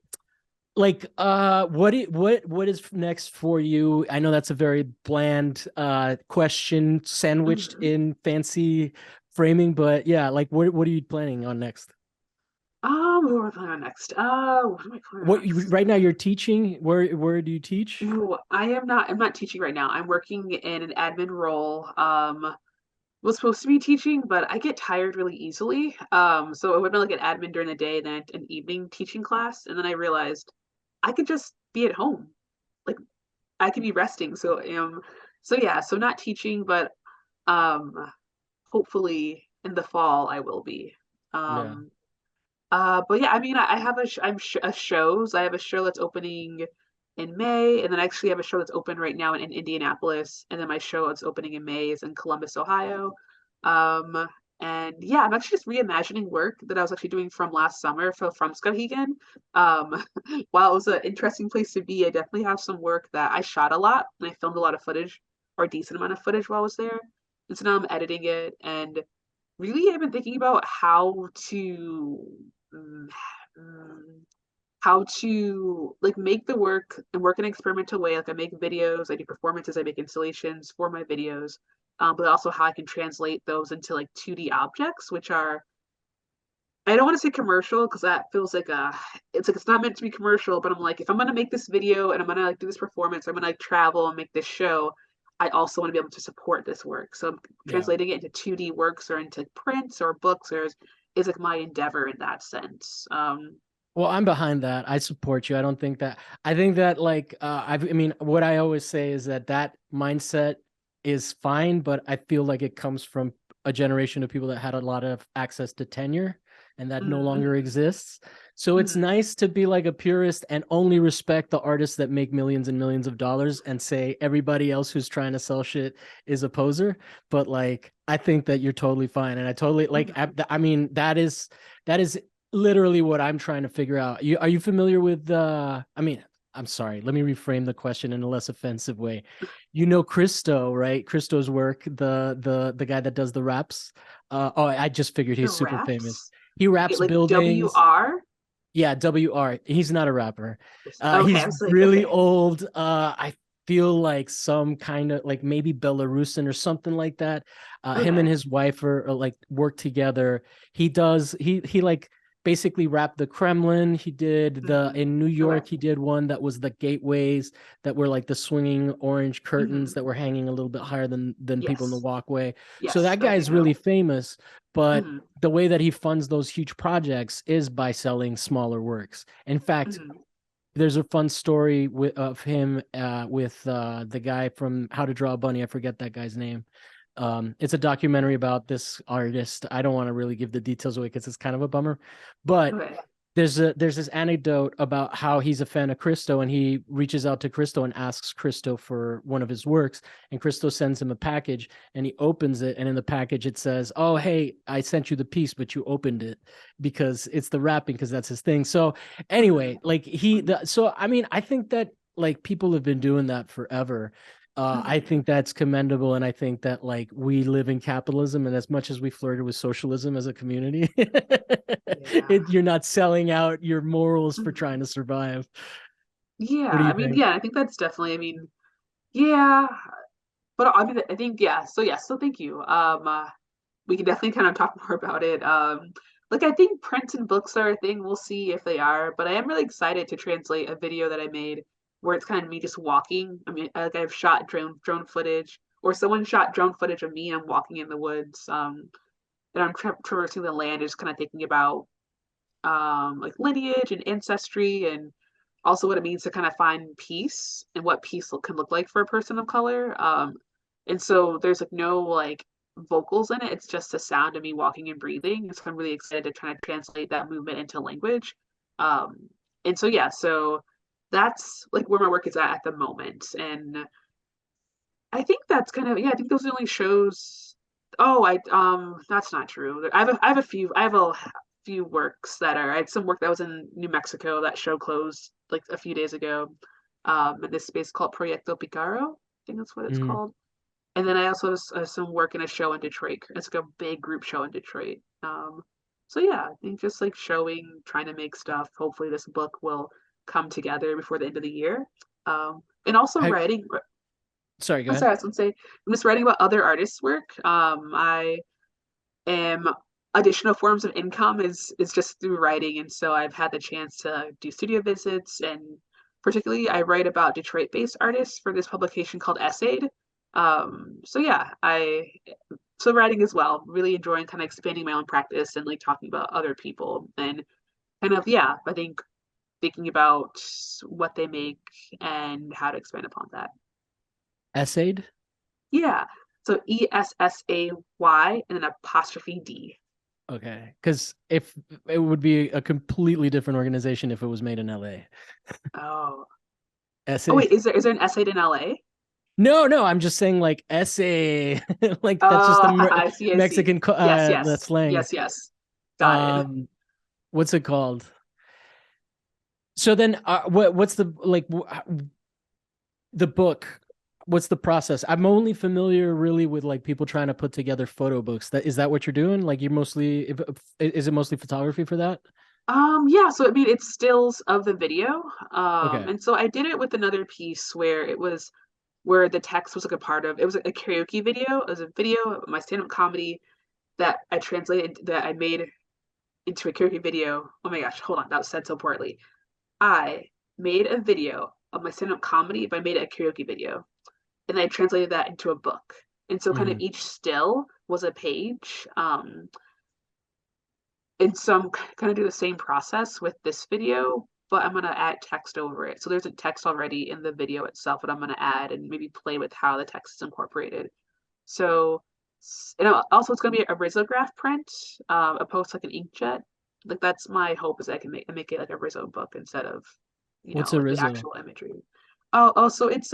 like what is next for you? I know that's a very bland question sandwiched Mhm. in fancy framing, but yeah, like what are you planning on next? What am I planning on next? What am I planning on next? Right now you're teaching, where do you teach? Ooh, I'm not teaching right now. I'm working in an admin role. Was supposed to be teaching, but I get tired really easily. So it would be like an admin during the day, then an evening teaching class, and then I realized I could just be at home. Like I could be resting. So yeah, so not teaching, but um hopefully in the fall I will be. Yeah. Um but yeah, I mean, I have a shows. I have a show that's opening in May, and then I actually have a show that's open right now in Indianapolis, and then my show that's opening in May is in Columbus, Ohio. Um, And yeah, I'm actually just reimagining work that I was actually doing from last summer from Skowhegan. Um, while it was an interesting place to be, I definitely have some work that I shot a lot and I filmed a lot of footage, or a decent amount of footage while I was there. And so now I'm editing it, and really I've been thinking about mm, mm, how to like make the work and work in an experimental way. Like I make videos, I do performances, I make installations for my videos, but also how I can translate those into like 2D objects, which are, I don't want to say commercial because that feels like it's like it's not meant to be commercial, but I'm like, if I'm gonna make this video and I'm gonna like do this performance, I'm gonna like travel and make this show, I also want to be able to support this work. So Yeah. translating it into 2D works or into prints or books is like my endeavor in that sense. Well, I'm behind that. I support you. I think that like I mean what I always say is that that mindset is fine, but I feel like it comes from a generation of people that had a lot of access to tenure and that no longer Mm-hmm. exists. So it's Mm-hmm. nice to be like a purist and only respect the artists that make millions and millions of dollars and say everybody else who's trying to sell shit is a poser. But like I think that you're totally fine. And I totally like Mm-hmm. I mean that is literally what I'm trying to figure out. Are you familiar with I mean, I'm sorry, let me reframe the question in a less offensive way. You know Christo, right? Christo's work, the guy that does the raps. Oh, I just figured The he's super famous. raps? He raps Like buildings. WR? Yeah, WR. He's not a rapper. Okay, I He's was like, really okay. old. I feel like some kind of like maybe Belarusian or something like that. Him and Okay. his wife are like work together. He like basically rapped the Kremlin. He did the Mm-hmm. in New Okay. York. He did one that was the gateways that were like the swinging orange curtains Mm-hmm. that were hanging a little bit higher than people in the Yes. walkway. So Yes, that I guy do is really know. famous, but Mm-hmm. the way that he funds those huge projects is by selling smaller works. In fact, Mm-hmm. there's a fun story of him with the guy from How to Draw a Bunny. I forget that guy's name. It's a documentary about this artist. I don't want to really give the details away because it's kind of a bummer, but Okay. there's this anecdote about how he's a fan of Christo and he reaches out to Christo and asks Christo for one of his works, and Christo sends him a package and he opens it, and in the package it says, "Oh, hey, I sent you the piece, but you opened it," because it's the rapping, because that's his thing. So anyway, Mm-hmm. like so I mean, I think that like people have been doing that forever. I Mm-hmm. think that's commendable, and I think that like we live in capitalism, and as much as we flirted with socialism as a community, Yeah. you're not selling out your morals for Mm-hmm. trying to survive. Yeah. What do you I mean, think? yeah, I think that's definitely, I mean, yeah. But I mean, I think, yeah. So, yeah, so thank you. We can definitely kind of talk more about it. Like I think prints and books are a thing. We'll see if they are, but I am really excited to translate a video that I made where it's kind of me just walking. I mean, like I've shot drone footage, or someone shot drone footage of me. I'm walking in the woods, and I'm traversing the land, just kind of thinking about like lineage and ancestry, and also what it means to kind of find peace and what peace can look like for a person of color. And so there's like no like vocals in it. It's just the sound of me walking and breathing. So I'm really excited to try to translate that movement into language. Um, and so yeah, so that's like where my work is at the moment. And I think that's kind of, yeah, I think those are the only shows. Oh, that's not true. I have a few works that are, I had some work that was in New Mexico. That show closed like a few days ago. In this space called Proyecto Picaro. I think that's what it's Mm. called. And then I also have some work in a show in Detroit. It's like a big group show in Detroit. So yeah, I think just like showing, trying to make stuff. Hopefully this book will come together before the end of the year. And also I writing. Sorry, go I'm ahead. sorry, I was gonna say I'm just writing about other artists' work. I am additional forms of income is just through writing, and so I've had the chance to do studio visits, and particularly I write about Detroit-based artists for this publication called Essayed. So yeah, I so writing as well. Really enjoying kind of expanding my own practice and like talking about other people and kind of yeah, I think thinking about what they make and how to expand upon that. Essayed? Yeah. So ESSAY and then apostrophe D. Okay. Because if it would be a completely different organization if it was made in LA. Oh. Oh Essayed? wait, is there an essay in LA? No, I'm just saying like essay, like that's just a I see, I see. Mexican Yes, the yes, slang. yes, yes. Got it. Um, what's it called? So then, what's the like the book? What's the process? I'm only familiar really with like people trying to put together photo books. That is that what you're doing? Like you're mostly is it mostly photography for that? Yeah, so I mean it's stills of the video. Okay. And so I did it with another piece where it was where the text was like a part of it was a karaoke video. It was a video of my stand-up comedy that I translated that I made into a karaoke video. Oh my gosh, hold on, that was said so poorly. I made a video of my stand-up comedy, but I made it a karaoke video. And I translated that into a book. And so kind of Mhm. each still was a page. And so I'm kind of do the same process with this video, but I'm gonna add text over it. So there's a text already in the video itself that I'm gonna add and maybe play with how the text is incorporated. So, and also it's gonna be a risograph print, opposed to like an inkjet. Like that's my hope is I can make it like a Rizzo book instead of, What's a like the Rizzo? actual imagery. So it's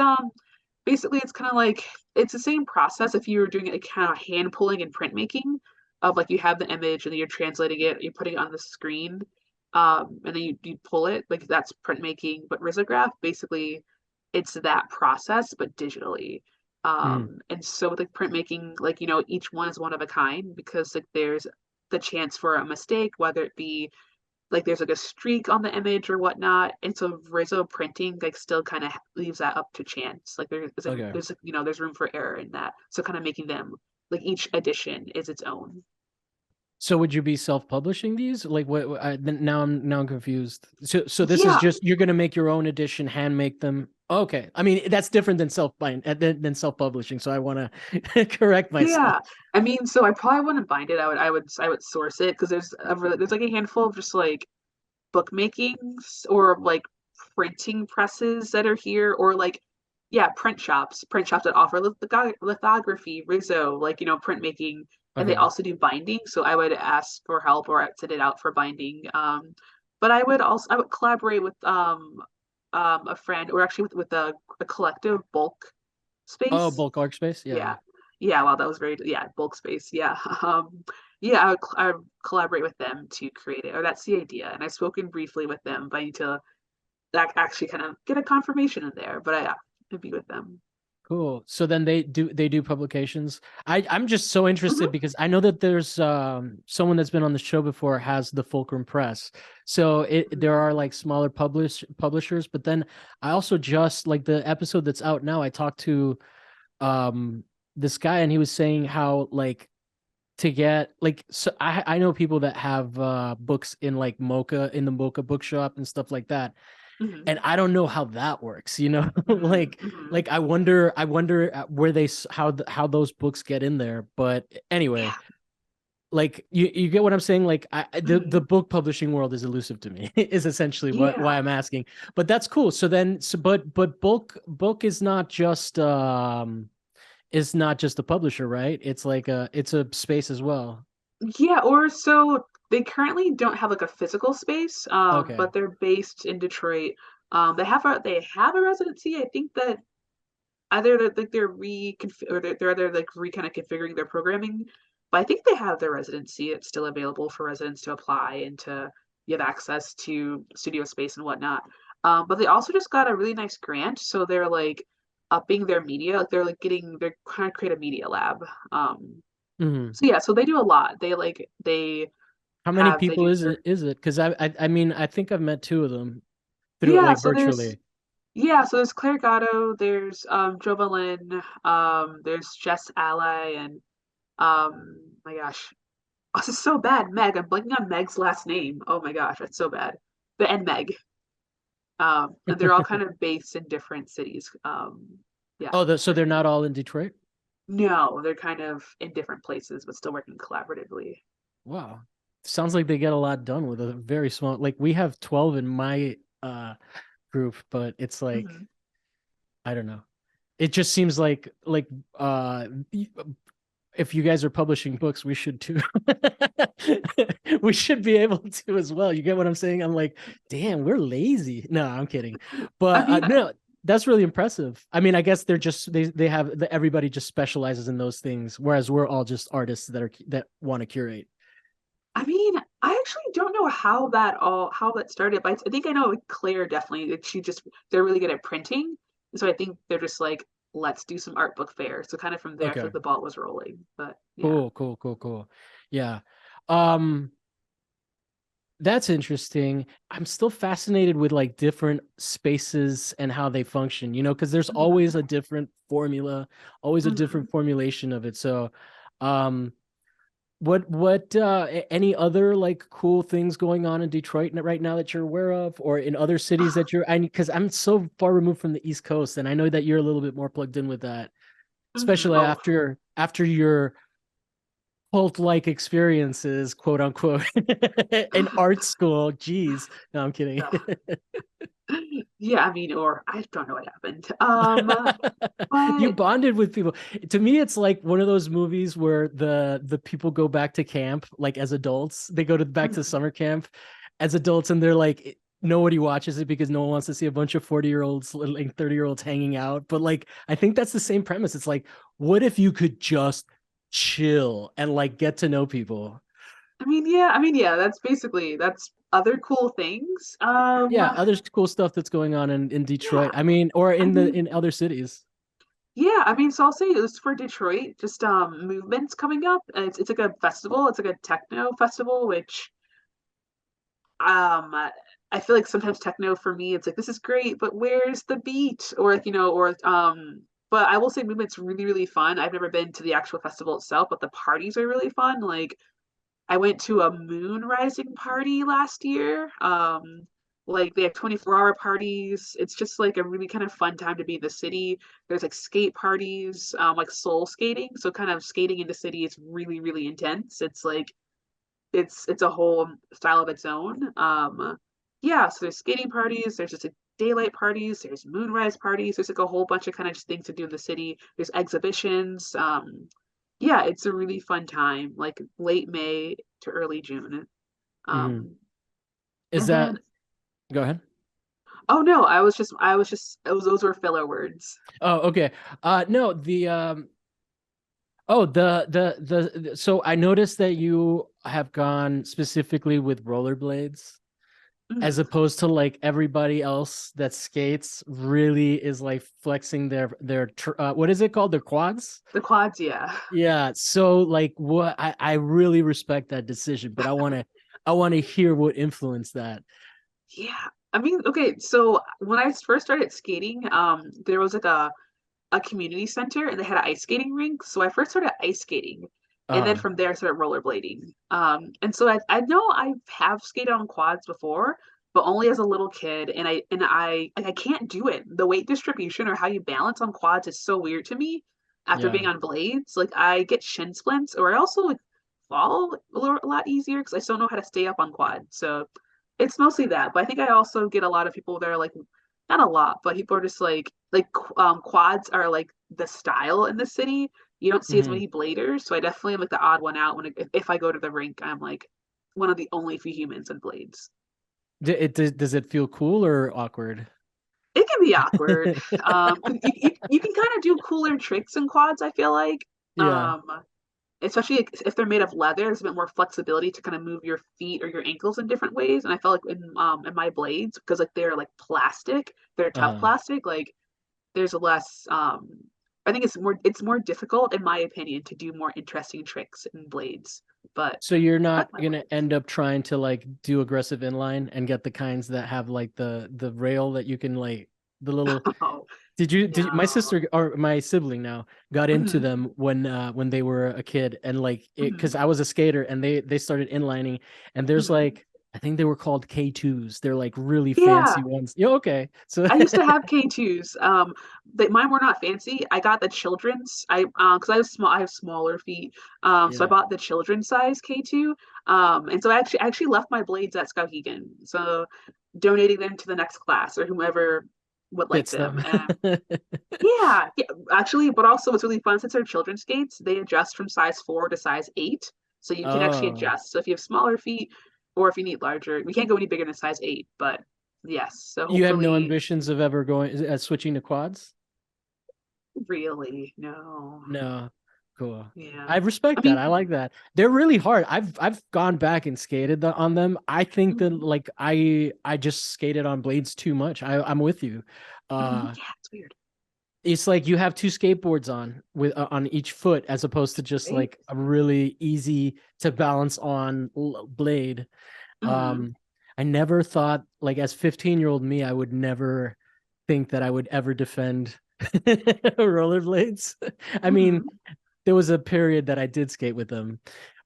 basically it's kind of like it's the same process if you were doing it kind of hand pulling and printmaking of like you have the image and then you're translating it, you're putting it on the screen, and then you pull it like that's printmaking. But risograph basically it's that process but digitally. Mhm. And so with like printmaking, like each one is one of a kind because like there's the chance for a mistake, whether it be like there's like a streak on the image or whatnot. And so Rizzo printing like still kind of leaves that up to chance. Like Okay. there's room for error in that. So kind of making them like each edition is its own. So would you be self-publishing these? Like now I'm confused. So this is Yeah, just you're gonna make your own edition, hand make them. Okay. I mean, that's different than than self-publishing. So I want to correct myself. yeah. I mean, so I probably wouldn't bind it. I would source it because there's like a handful of just like bookmakings or like printing presses that are here or like yeah print shops that offer lithography Rizzo like printmaking, and they Okay. also do binding, so I would ask for help or I'd send it out for binding. But I would collaborate with a friend or actually with a collective bulk Oh, space. bulk arc space. Yeah, Yeah. yeah. Yeah, wow, that was very, yeah, bulk space. Yeah. Yeah, I would collaborate with them to create it, or that's the idea. And I've spoken briefly with them, but I need to actually kind of get a confirmation in there. But I'd be with them. Cool. So then they do publications. I'm just so interested Hmm. because I know that there's someone that's been on the show before has the Fulcrum Press. So there Hmm. are like smaller publishers, but then I also just like the episode that's out now, I talked to um this guy and he was saying how like to get like so I know people that have books in like Mocha in the Mocha bookshop and stuff like that, Hmm. and I don't know how that works, you know? Hmm. Hmm. Like I wonder where how those books get in there. But anyway, Yeah. like you get what I'm saying? Like the Hmm. book publishing world is elusive to me is essentially what Yeah. why I'm asking. But that's cool. So then but book is not just a publisher, right? It's like it's a space as well. Yeah. Or so they currently don't have like a physical space, Okay. but they're based in Detroit. They have a residency. I think that either they're or they're either like kind of configuring their programming, but I think they have their residency. It's still available for residents to apply and to give access to studio space and whatnot. But they also just got a really nice grant, so they're like upping their media. Like they're kind of create a media lab. Mhm. So yeah, so they do a lot. They How many have they people do is it? Is it? Because I mean I think I've met two of them through yeah. like So there's virtually. Yeah, so there's Claire Gatto, there's Jova Lynn, there's Jess Ally, and my gosh, oh, this is so bad. Meg, I'm blanking on Meg's last name. Oh my gosh, that's so bad. But and Meg, and they're all kind of based in different cities. Yeah, Oh, so they're they're not all in Detroit? no, they're kind of in different places, but still working collaboratively. Wow. Sounds like they get a lot done with a very small, like we have 12 in my group, but it's like Hmm. I don't know. It just seems like if you guys are publishing books, we should too. We should be able to as well. You get what I'm saying? I'm like, damn, we're lazy. No, I'm kidding. I But mean, no. That's really impressive. I mean, I guess they're just they have everybody just specializes in those things, whereas we're all just artists that want to curate. I mean, I actually don't know how that started, but I think I know like, Claire definitely. Like, they're really good at printing, and so I think they're just like, let's do some art book fair. So kind of from there, I feel like Okay. the ball was rolling. But yeah. Cool, cool, cool, cool. Yeah. Um, that's interesting. I'm still fascinated with like different spaces and how they function, because there's always Mhm, a different formula, always a mhm. different formulation of it. So, um, any other like cool things going on in Detroit right now that you're aware of, or in other cities that you're, because I'm so far removed from the East Coast, and I know that you're a little bit more plugged in with that, Mhm. especially Oh, after your cult-like experiences, quote unquote, in art school. Jeez, no, I'm kidding. ugh. Yeah, I mean, or I don't know what happened. You But bonded with people. To me, it's like one of those movies where the people go back to camp, like as adults. They go to back to mhm. summer camp as adults, and they're like, nobody watches it because no one wants to see a bunch of 40-year-olds, like 30-year-olds hanging out. But like, I think that's the same premise. It's like, what if you could just chill and like get to know people? I mean, yeah, that's other cool things. Yeah, other cool stuff that's going on in Detroit. Yeah, I mean, or I mean, in other cities. yeah, I mean, so I'll say it was for Detroit, just movements coming up. And it's like a festival, it's like a techno festival, which um I feel like sometimes techno for me it's like this is great, but where's the beat? Or like, or but I will say movement's really, really fun. I've never been to the actual festival itself, but the parties are really fun. Like I went to a moon rising party last year. Like they have 24-hour parties. It's just like a really kind of fun time to be in the city. There's like skate parties, like soul skating. So kind of skating in the city is really, really intense. It's like it's a whole style of its own. Yeah, so there's skating parties, there's just like daylight parties, there's moonrise parties, there's like a whole bunch of kind of just things to do in the city. There's exhibitions. Yeah, it's a really fun time, like late May to early June. Mhm. Um, Is and that then Go ahead. oh no, I was just those were filler words. Oh, okay. No, so I noticed that you have gone specifically with rollerblades as Mhm. opposed to like everybody else that skates really is like flexing what is it called? Their quads? The quads, yeah. Yeah. So like I really respect that decision, but I want to hear what influenced that. Yeah. I mean, okay, so when I first started skating, there was like a community center and they had an ice skating rink. So I first started ice skating. And then Uh, from there I started rollerblading. And so I know I have skated on quads before, but only as a little kid. And I can't do it. The weight distribution or how you balance on quads is so weird to me after being yeah. on blades. Like I get shin splints or I also like fall a lot easier because I still know how to stay up on quad. So it's mostly that. But I think I also get a lot of people that are like not a lot, but people are just like quads are like the style in the city. You don't see as Mhm. many bladers, so I definitely am like the odd one out if I go to the rink. I'm like one of the only few humans in blades. Does it feel cool or awkward? It can be awkward. 'Cause you can kind of do cooler tricks in quads. I feel like, Yeah. um, especially if they're made of leather, there's a bit more flexibility to kind of move your feet or your ankles in different ways. And I felt like in my blades because like they're like plastic, they're tough Uh, plastic. Like there's less I think it's more difficult in my opinion to do more interesting tricks in blades. But so you're not that's my gonna blades. end up trying to like do aggressive inline and get the kinds that have like the rail that you can like the little. Oh My no. sister or my sibling now got into Hmm. them when they were a kid, and like it because Hmm. I was a skater and they started inlining, and there's Hmm. like I think they were called K2s. They're like really Yeah, fancy ones. Yeah, okay. So I used to have K2s. But mine were not fancy. I got the children's. Because I have smaller feet. So I yeah. bought the children's size K2. And so I actually left my blades at Skowhegan. So donating them to the next class or whomever would like Fits them. them. Yeah, yeah, actually, but also what's really fun since they're children's skates, they adjust from size 4 to size 8. So you can actually Oh. adjust. So if you have smaller feet or if you need larger, we can't go any bigger than size 8, but Yes. So You have no hopefully, ambitions of ever going switching to quads? really, no. No. Cool. Yeah. I I respect that. mean, I like that. They're really hard. I've gone back and skated on them. I think that mhm, like I just skated on blades too much. I'm with you. mhm, Uh yeah, it's weird, it's like you have two skateboards on with on each foot as opposed to just right? like a really easy to balance on blade. Hmm. Um I never thought like as 15-year-old me I would never think that I would ever defend rollerblades. I mean, Hmm. there was a period that I did skate with them,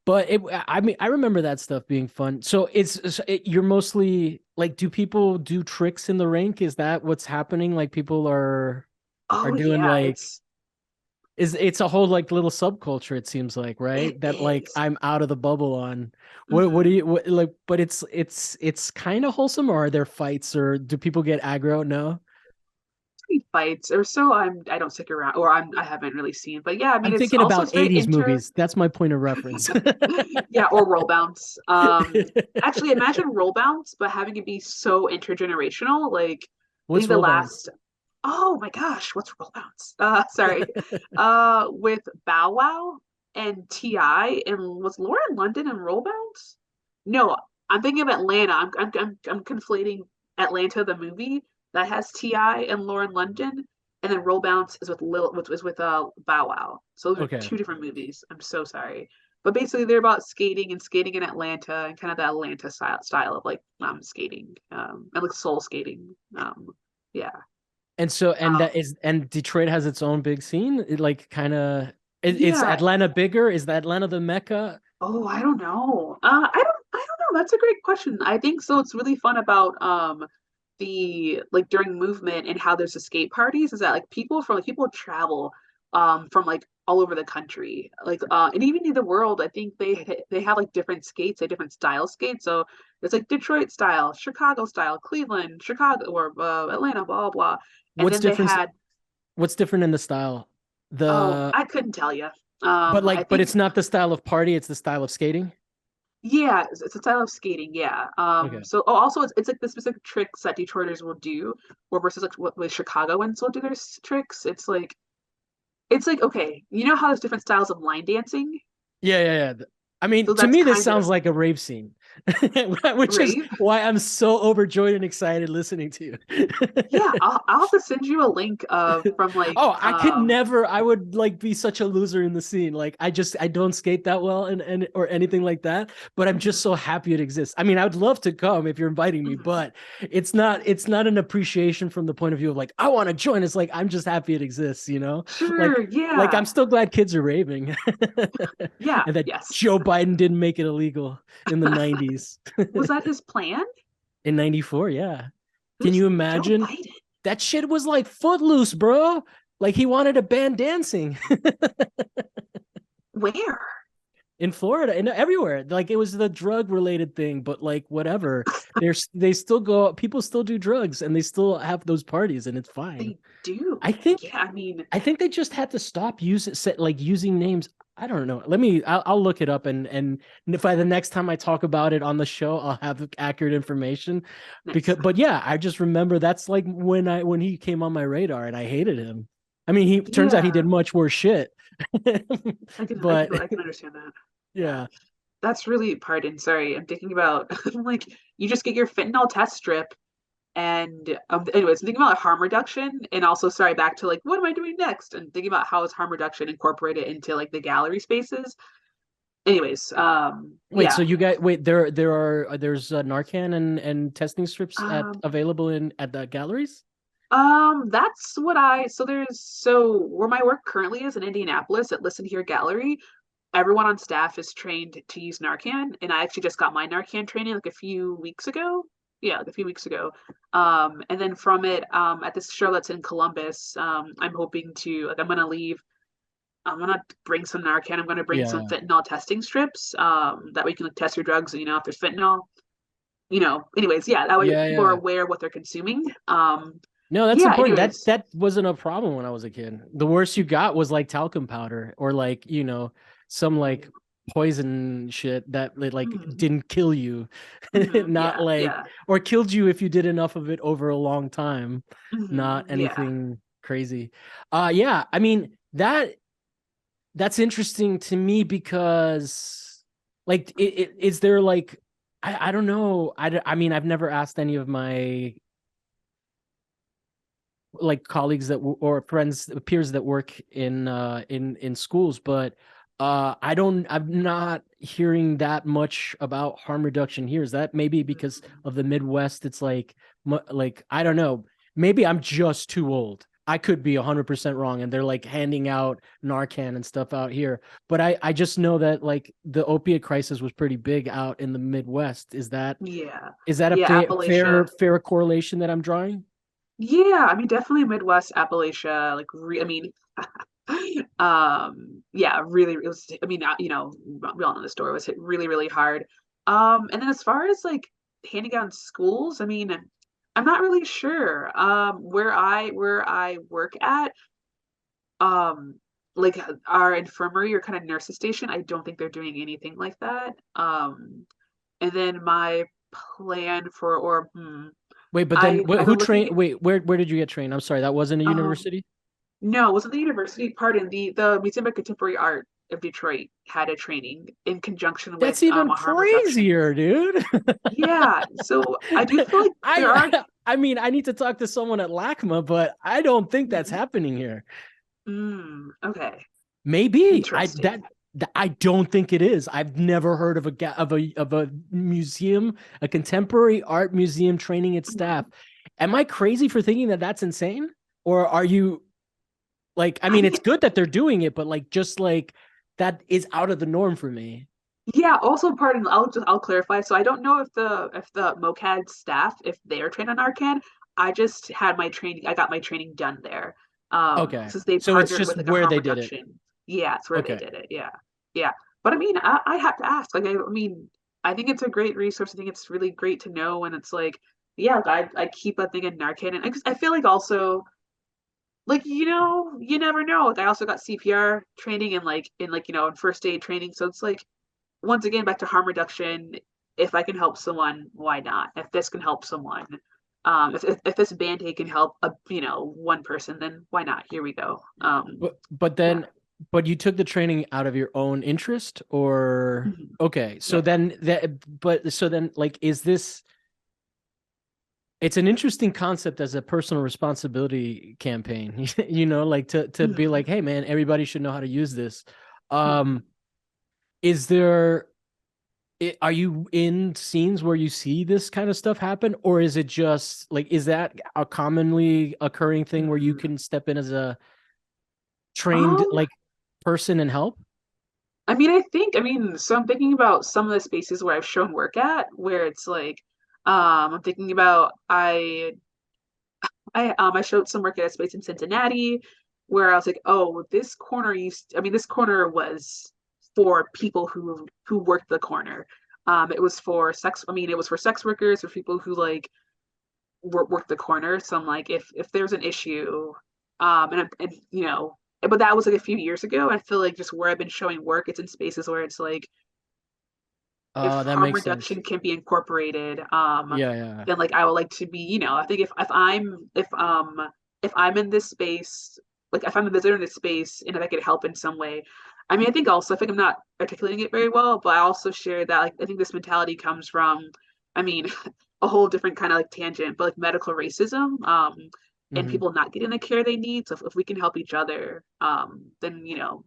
but I mean, I remember that stuff being fun. So you're mostly like, do people do tricks in the rink? Is that what's happening? Like people are Oh doing yeah, like, it's a whole like little subculture, it seems like, it right? That like is. I'm out of the bubble on. What do Mhm. you like? But it's kind of wholesome, or are there fights, or do people get aggro? No, Fights or so I don't stick around, or I haven't really seen, but yeah, I mean I'm it's thinking also about it's very 80s movies. That's my point of reference. yeah, or roll bounce. Actually imagine roll bounce, but having it be so intergenerational. Like I What's think the roll bounce? last oh my gosh, what's roll bounce? Sorry. With Bow Wow and T.I. and was Lauren London and roll bounce? No, I'm thinking of Atlanta. I'm conflating Atlanta the movie that has T.I. and Lauren London, and then Roll Bounce is with Bow Wow. So those are Okay. two different movies. I'm so sorry. But basically they're about skating and skating in Atlanta and kind of the Atlanta style of like skating. And like soul skating. Yeah. And so, Um and Detroit has its own big scene. It like kind of, is yeah. Atlanta bigger? Is the Atlanta the Mecca? Oh, I don't know. I don't know. That's a great question. I think so. It's really fun about the like during movement and how there's escape parties is that like people travel from like all over the country. Like and even in the world, I think they have like different skates, like different style skates. So it's like Detroit style, Chicago style, Cleveland, Chicago or Atlanta, blah blah blah. And What's then they different? had What's different in the style? oh, The I couldn't tell you. I but think it's not the style of party. It's the style of skating. yeah, it's a style of skating. Yeah. Okay. So oh, also it's like the specific tricks that Detroiters will do, or versus like what with Chicagoans will do their tricks. It's like okay, you know how there's different styles of line dancing. Yeah, yeah, yeah. I mean, So to that's me, this kind sounds of like a rave scene, which is rave. why I'm so overjoyed and excited listening to Yeah, you. I'll have to send you a link of from like Oh, I could never. I would like be such a loser in the scene. Like I don't skate that well and or anything like that. But I'm just mhm, so happy it exists. I mean, I would love to come if you're inviting me, mhm. but it's not an appreciation from the point of view of like I want to join. It's like I'm just happy it exists. You know, Sure, like yeah. I'm still glad kids are raving, Yeah, and that yes. Joe Biden didn't make it illegal in the '90s. Was that his plan? In '94, yeah. Can Who's you Joe imagine? Biden? That shit was like footloose, bro. Like he wanted to ban dancing Where? in Florida and everywhere. Like it was the drug related thing, but like whatever. They still go, people still do drugs and they still have those parties and it's fine. They do. I think Yeah, I mean, I think they just had to stop like using names. I don't know. I'll look it up and if I the next time I talk about it on the show, I'll have accurate information. nice. Because but yeah, I just remember that's like when he came on my radar and I hated him. I mean, he turns out he did Yeah. much worse shit. But I can understand that. Yeah. yeah. That's really pardon, sorry. I'm thinking about I'm like you just get your fentanyl test strip and anyways, I'm thinking about harm reduction and also sorry back to like what am I doing next? And thinking about how is harm reduction incorporated into like the gallery spaces. Anyways, Wait, yeah. so you guys there's Narcan and testing strips at Um available in at the galleries? that's what I so there's so where my work currently is in Indianapolis at Listen Here Gallery. Everyone on staff is trained to use Narcan, and I actually just got my Narcan training like a few weeks ago. Yeah, like a few weeks ago. And then from it, at this show that's in Columbus, I'm hoping to like I'm gonna leave. I'm gonna bring some Narcan. I'm gonna bring some Yeah. fentanyl testing strips. That way you can like test your drugs, and you know if there's fentanyl. Anyways, yeah, that way Yeah, people are yeah. aware of what they're consuming. No, that's Yeah. important. Anyways, That wasn't a problem when I was a kid. The worst you got was like talcum powder or like, some like poison shit that like Mhm. didn't kill you, not Yeah, like, yeah. or killed you if you did enough of it over a long time, not Yeah. anything crazy. Yeah, I mean that's interesting to me because like is there like I don't know. I mean I've never asked any of my like colleagues that or friends peers that work in schools, but I'm not hearing that much about harm reduction here. Is that maybe because Mhm. of the Midwest? It's like like I don't know, maybe I'm just too old. I could be 100% wrong, and they're like handing out Narcan and stuff out here, but I just know that like the opiate crisis was pretty big out in the Midwest. Yeah. Is that a Yeah, Appalachia. fair correlation that I'm drawing? Yeah, I mean definitely Midwest Appalachia, like I mean yeah, really it was I mean, you know, we all know the story was hit really, really hard. And then as far as like handing out in schools, I mean, I'm not really sure. Where I work at, um like our infirmary or kind of nurses station, I don't think they're doing anything like that. And then my plan for or Wait, but then I've who been looking trained? at Wait, where did you get trained? I'm sorry, that wasn't a um university. no, it wasn't the university. Pardon, the Museum of Contemporary Art of Detroit had a training in conjunction with That's even a harm reduction. crazier, dude. Yeah, so I do feel like there are I mean, I need to talk to someone at LACMA, but I don't think that's Mhm. happening here. Okay, Maybe interesting. I don't think it is. I've never heard of a museum, a contemporary art museum training its staff. Mhm. Am I crazy for thinking that that's insane? Or are you like, I I mean, mean, it's good that they're doing it, but like, just like that is out of the norm for me. yeah, also pardon, I'll clarify. So I don't know if the MOCAD staff, if they're trained on Arcad. I just had my training, I got my training done there. Okay. Since they So it's partnered just with like a where harm they did it. reduction. Yeah, it's where they Okay. did it. Yeah. Yeah. But I mean, I have to ask, like I mean, I think it's a great resource. I think it's really great to know when it's like, yeah, like, I keep a thing in Narcan and I feel like also like you know you never know like I also got CPR training and like in like you know in first aid training so it's like once again back to harm reduction. If I can help someone, why not? If this can help someone, if this band-aid can help a you know one person, then why not? Here we go. But Yeah. then but you took the training out of your own interest or Mhm. okay. So Yeah. then that but so then like is this it's an interesting concept as a personal responsibility campaign, you know, like to be Mhm. like, hey man, everybody should know how to use this. Mhm. Um, is there are you in scenes where you see this kind of stuff happen, or is it just like is that a commonly occurring thing where you Mhm. can step in as a trained Um, like person and help? I mean, I mean, so I'm thinking about some of the spaces where I've shown work at, where it's like, I'm thinking about I showed some work at a space in Cincinnati where I was like, oh, this corner used I mean, this corner was for people who worked the corner. It was for sex, I mean, it was for sex workers or people who like work the corner. So I'm like, if there's an issue, and you know, but that was like a few years ago. I feel like just where I've been showing work, it's in spaces where it's like if That harm makes sense. reduction can be incorporated, Yeah, yeah. then like I would like to be, you know, I think if I'm in this space, like if I'm a visitor in this space and if I could help in some way. I mean, I think also I think I'm not articulating it very well, but I also share that like I think this mentality comes from, I mean, a whole different kind of like tangent, but like medical racism, and Hmm. people not getting the care they need. So if we can help each other, then you know,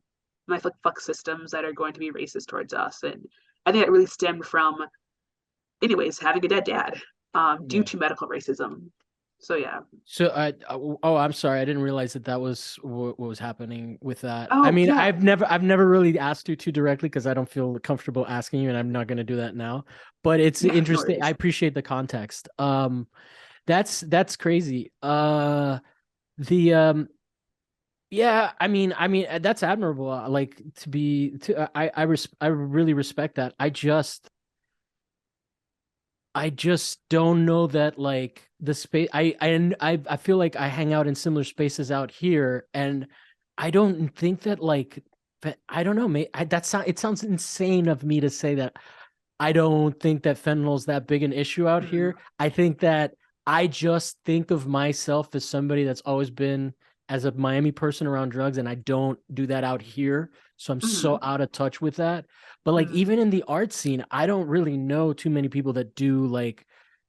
my fuck systems that are going to be racist towards us. And I think it really stemmed from, anyways, having a dead dad, due Yeah. to medical racism. So yeah. So oh, I'm sorry. I didn't realize that that was what was happening with that. I Oh mean, yeah, I've never really asked you too directly because I don't feel comfortable asking you, and I'm not going to do that now. But it's yeah, no interesting. I worries. appreciate the context. That's crazy. The yeah, that's admirable. Like to be to I really respect that. I just don't know that like the space I feel like I hang out in similar spaces out here and I don't think that like but I don't know, it sounds insane of me to say that I don't think that fentanyl is that big an issue out Mhm. here. I think that I just think of myself as somebody that's always been as a Miami person around drugs, and I don't do that out here. So I'm so Mhm. out of touch with that. But like Mhm. even in the art scene, I don't really know too many people that do like,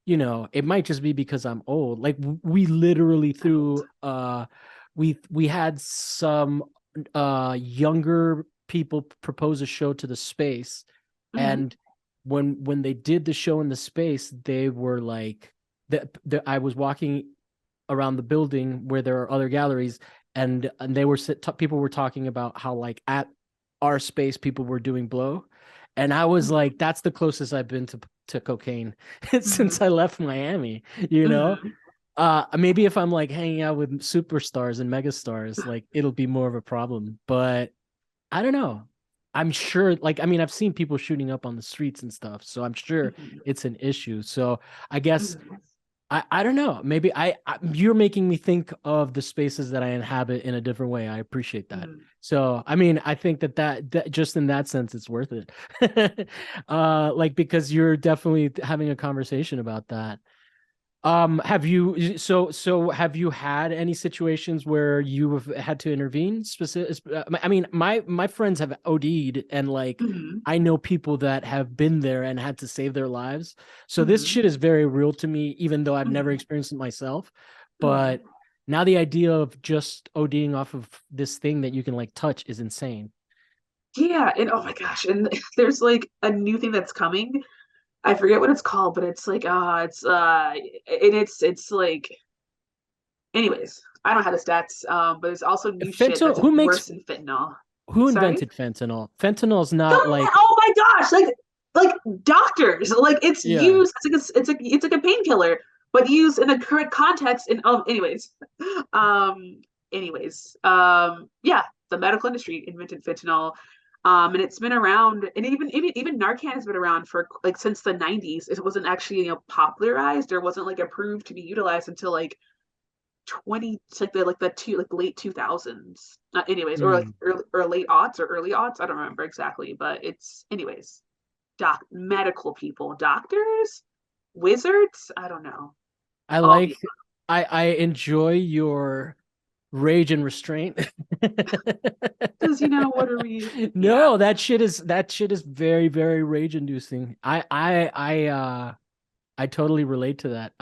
it might just be because I'm old. Like we literally Old. threw we had some younger people propose a show to the space, Mhm. and when they did the show in the space, they were like I was walking around the building where there are other galleries, and they were people were talking about how like at our space people were doing blow, and I was Mhm. like, that's the closest I've been to cocaine since Mhm. I left Miami, you know. Mhm. Maybe if I'm like hanging out with superstars and megastars, like it'll be more of a problem, but I don't know. I'm sure, like, I mean, I've seen people shooting up on the streets and stuff, so I'm sure Mhm. it's an issue. So I guess Mhm. I don't know. Maybe you're making me think of the spaces that I inhabit in a different way. I appreciate that. Mhm. So I mean, I think that just in that sense, it's worth it. Like because you're definitely having a conversation about that. Have you have you had any situations where you have had to intervene specific? I mean, my friends have OD'd, and like Mhm. I know people that have been there and had to save their lives. So this Mhm. shit is very real to me, even though I've never Mhm. experienced it myself. Mhm. But now the idea of just ODing off of this thing that you can like touch is insane. Yeah, and oh my gosh, and there's like a new thing that's coming. I forget what it's called, but it's like it's and it's like anyways, I don't have the stats, but there's also new shit Fentanyl, that's like worse than fentanyl. who Sorry? invented fentanyl? Fentanyl's not Someone, like, oh my gosh, like doctors, like it's yeah. used it's like a painkiller, but used in the current context. And um, yeah, the medical industry invented fentanyl, and it's been around, and even Narcan has been around for like since the 90s. It wasn't actually popularized or wasn't like approved to be utilized until like 20 like the two like late 2000s anyways, or like Mm. early or late aughts or early aughts, I don't remember exactly, but it's anyways medical people, doctors, wizards, I don't know, I all the like I enjoy your rage and restraint. because what are we, yeah. No, that shit is very, very rage inducing. I totally relate to that.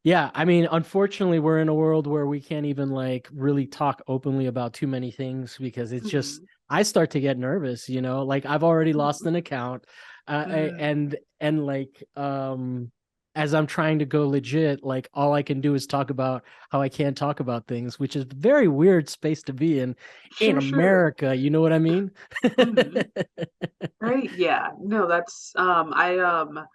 Yeah, I mean, unfortunately, we're in a world where we can't even like really talk openly about too many things because it's just Mhm. I start to get nervous, like I've already lost Mhm. an account, Mhm. and like as I'm trying to go legit, like all I can do is talk about how I can't talk about things, which is a very weird space to be in Sure. America, you know what I mean? Mhm. Right, yeah, no, that's I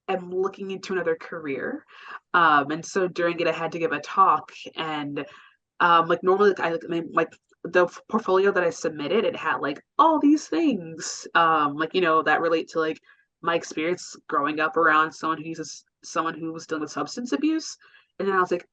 am looking into another career, and so during it I had to give a talk, and like normally like, like the portfolio that I submitted, it had like all these things like that relate to like my experience growing up around someone who was dealing with substance abuse. And then I was like,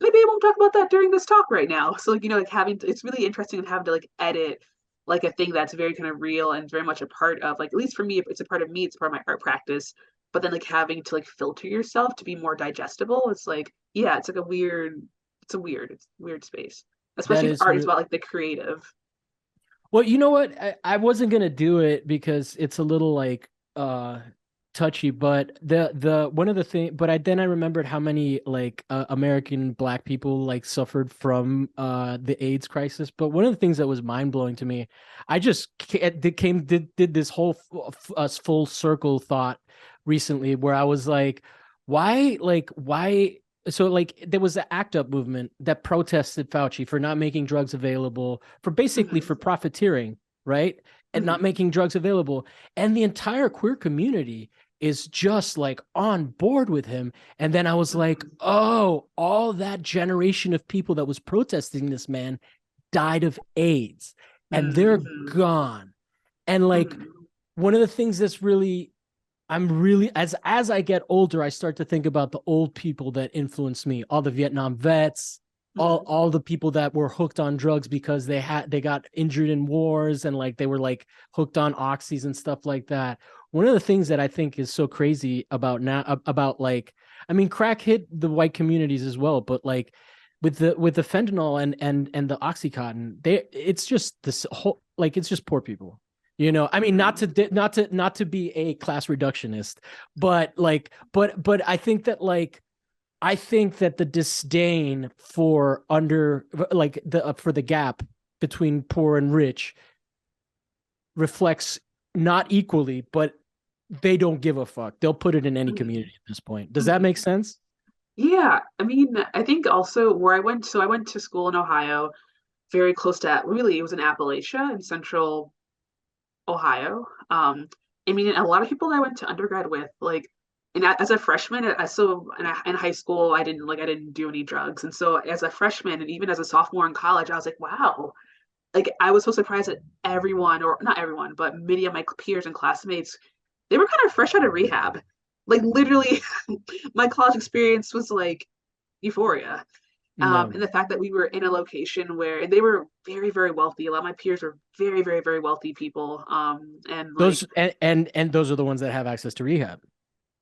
maybe I won't talk about that during this talk right now. So like like having to, it's really interesting to have to like edit like a thing that's very kind of real and very much a part of, like, at least for me, it's a part of me, it's part of my art practice. But then like having to like filter yourself to be more digestible, it's like, yeah, it's like it's a weird space, That especially if is art is real. about like the creative. Well, you know what? I wasn't gonna do it because it's a little like touchy, but the one of the thing, but I remembered how many like American black people like suffered from the AIDS crisis. But one of the things that was mind blowing to me, I just did this whole full circle thought recently where I was why so like there was the ACT UP movement that protested Fauci for not making drugs available for basically Mhm. for profiteering, right? And not Mhm. making drugs available. And the entire queer community is just like on board with him. And then I was like, Mhm. oh, all that generation of people that was protesting this man died of AIDS and they're Mhm. gone. And like Mhm. one of the things that's really I'm really as I get older, I start to think about the old people that influenced me, all the Vietnam vets, Mhm. all the people that were hooked on drugs because they got injured in wars, and like they were like hooked on oxys and stuff like that. One of the things that I think is so crazy about now about like, I mean, crack hit the white communities as well, but like with the fentanyl and the oxycontin, they it's just this whole, like it's just poor people. You know, I mean, Mhm. not to be a class reductionist, but like, but I think that the disdain for under like the for the gap between poor and rich reflects not equally, but they don't give a fuck. They'll put it in any Mhm. community at this point. Does that make Mhm. sense? Yeah, I mean, I think also where I went, so I went to school in Ohio, very close to, really, it was in Appalachia in central Ohio. I mean, a lot of people that I went to undergrad with, like, and as a freshman, in high school, I didn't do any drugs, and so as a freshman and even as a sophomore in college, I was like, wow, like I was so surprised that everyone, or not everyone, but many of my peers and classmates, they were kind of fresh out of rehab. Like literally, my college experience was like euphoria. No. And the fact that we were in a location where, and they were very, very wealthy. A lot of my peers were very, very, very wealthy people. And like, Those and those are the ones that have access to rehab.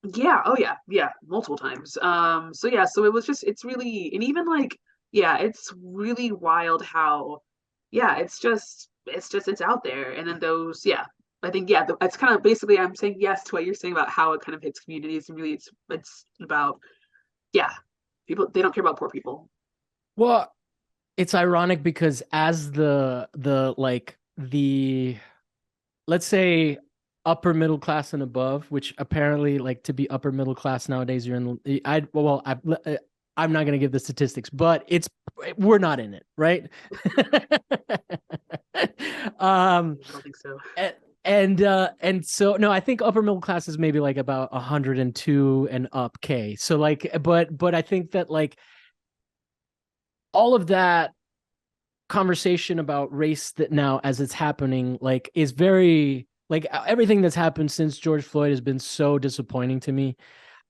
yeah, oh yeah, yeah, multiple times. So yeah, so it was just, it's really, and even like, yeah, it's really wild how, yeah, it's out there. And then those, yeah, I think, yeah, it's kind of basically, I'm saying yes to what you're saying about how it kind of hits communities, and really it's about, yeah, people, they don't care about poor people. Well, it's ironic because as the like the let's say upper middle class and above, which apparently like to be upper middle class nowadays, you're in. I'm not going to give the statistics, but it's we're not in it, right? um, I don't think so. and so no, I think upper middle class is maybe like about 102 and up K. So like, but I think that like all of that conversation about race that now as it's happening like is very like everything that's happened since George Floyd has been so disappointing to me.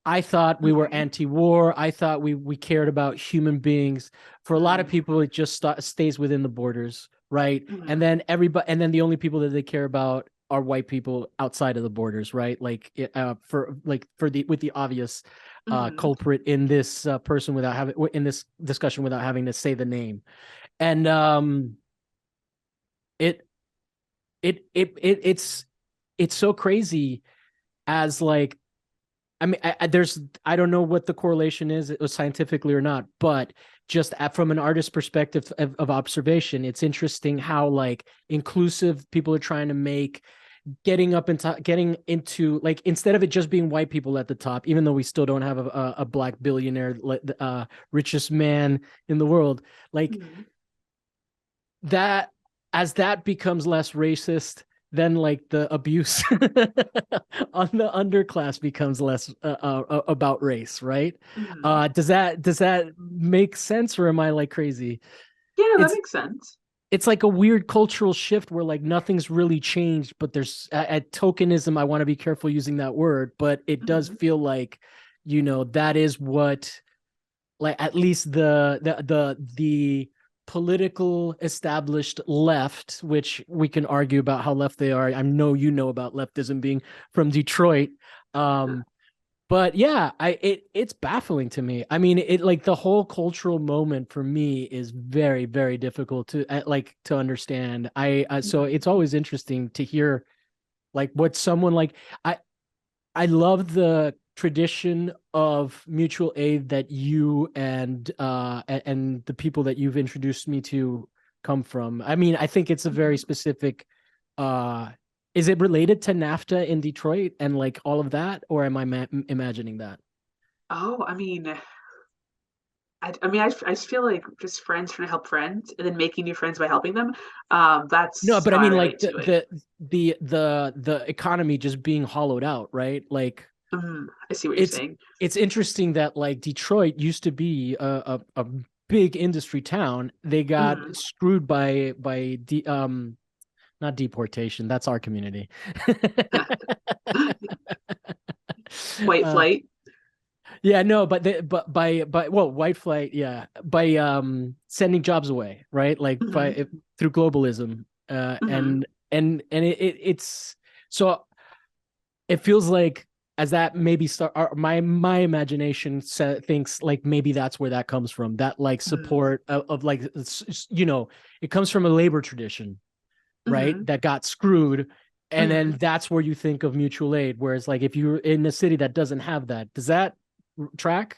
I thought we were Mhm. anti-war. I thought we cared about human beings. For a lot of Mhm. people, it just stays within the borders, right? And Mhm. then everybody, and then the only people that they care about are white people outside of the borders, right? Like for the with the obvious Mhm. culprit in this person without having in this discussion without having to say the name. And it it's so crazy as like I mean, there's I don't know what the correlation is, it was scientifically or not, but just from an artist perspective of observation, it's interesting how like inclusive people are trying to make getting into like instead of it just being white people at the top, even though we still don't have a black billionaire, richest man in the world, like Mhm. that as that becomes less racist, then like the abuse on the underclass becomes less about race, right? Mhm. Does that make sense, or am I like crazy? Yeah, no, that It's makes sense. it's like a weird cultural shift where like nothing's really changed, but there's at tokenism. I want to be careful using that word, but it does Mhm. feel like that is what like at least the political established left, which we can argue about how left they are. I know about leftism being from Detroit. Um, but yeah, it's baffling to me. I mean, it like the whole cultural moment for me is very, very difficult to like to understand. So Mhm. it's always interesting to hear like what someone like I love the tradition of mutual aid that you and the people that you've introduced me to come from. I mean, I think it's a very Mhm. specific uh is it related to NAFTA in Detroit and like all of that, or am I imagining that? Oh, I mean, I just feel like just friends trying to help friends and then making new friends by helping them. No, That's but I how I mean like relate to it. the economy just being hollowed out, right? Like I see what you're it's saying. it's interesting that like Detroit used to be a big industry town. They got Mhm. screwed by not deportation. That's our community. White uh, flight. Yeah, no, but by well, white flight, yeah, by sending jobs away, right? Like by Hmm. through globalism, Hmm. and it's so it feels like as that maybe start my imagination thinks like maybe that's where that comes from, that like support of like it comes from a labor tradition, right, Hmm. that got screwed, and then Hmm. that's where you think of mutual aid, whereas like if you're in a city that doesn't have that, does that track?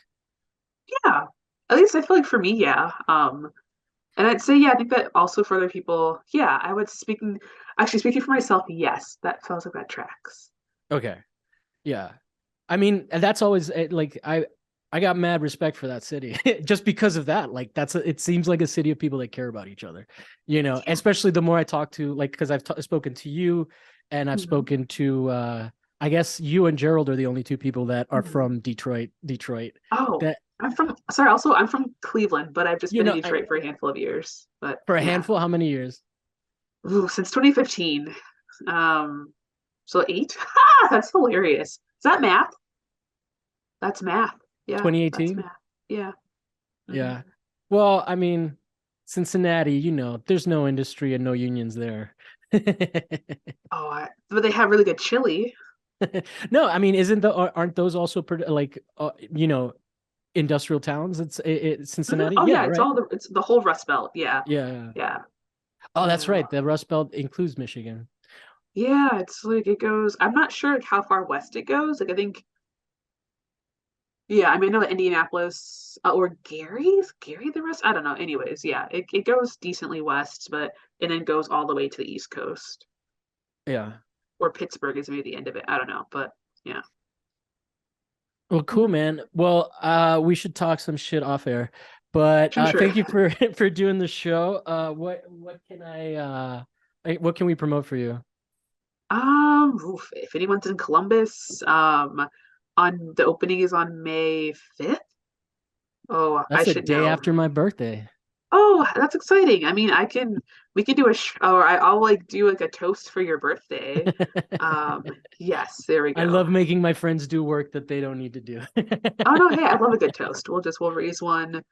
Yeah, at least I feel like for me, yeah. And I'd say, yeah, I think that also for other people, yeah, I would speaking for myself, yes, that feels like that tracks. Okay. Yeah. I mean, and that's always like I got mad respect for that city just because of that. Like it seems like a city of people that care about each other, Yeah. especially the more I talk to, like, because spoken to you and I've Hmm. spoken to I guess you and Gerald are the only two people that are Hmm. from Detroit Oh, that I'm from Cleveland, but I've just been in Detroit for a handful of years. But for a yeah, handful, how many years? ooh, since 2015. Um, so eight. That's hilarious. Is that math? That's math. Yeah, that's 2018? math. Yeah. Hmm. Yeah. Well, I mean, Cincinnati, there's no industry and no unions there. But they have really good chili. No, I mean, aren't those also like industrial towns? It's Mhm. Cincinnati. Oh Yeah, yeah, right. it's the whole Rust Belt. Yeah, Yeah. yeah. Oh, that's Uh, right. The Rust Belt includes Michigan. yeah, it's like it goes. I'm not sure how far west it goes. Like I think, yeah, I mean, I know that Indianapolis or Gary the rest. I don't know. Anyways, yeah, it goes decently west, but and then goes all the way to the East Coast, Yeah. or Pittsburgh is maybe the end of it. I don't know, but yeah. Well, cool, Mhm. man. Well, we should talk some shit off air. But Sure, sure. thank you for for doing the show. What can we promote for you? If anyone's in Columbus, on the opening is on May 5th. Oh, I That's the should day know. after my birthday. Oh, that's exciting. I mean, we can do or I'll like do like a toast for your birthday. Yes, there we I go. love making my friends do work that they don't need to do. Oh no, hey, I love a good toast. We'll raise one,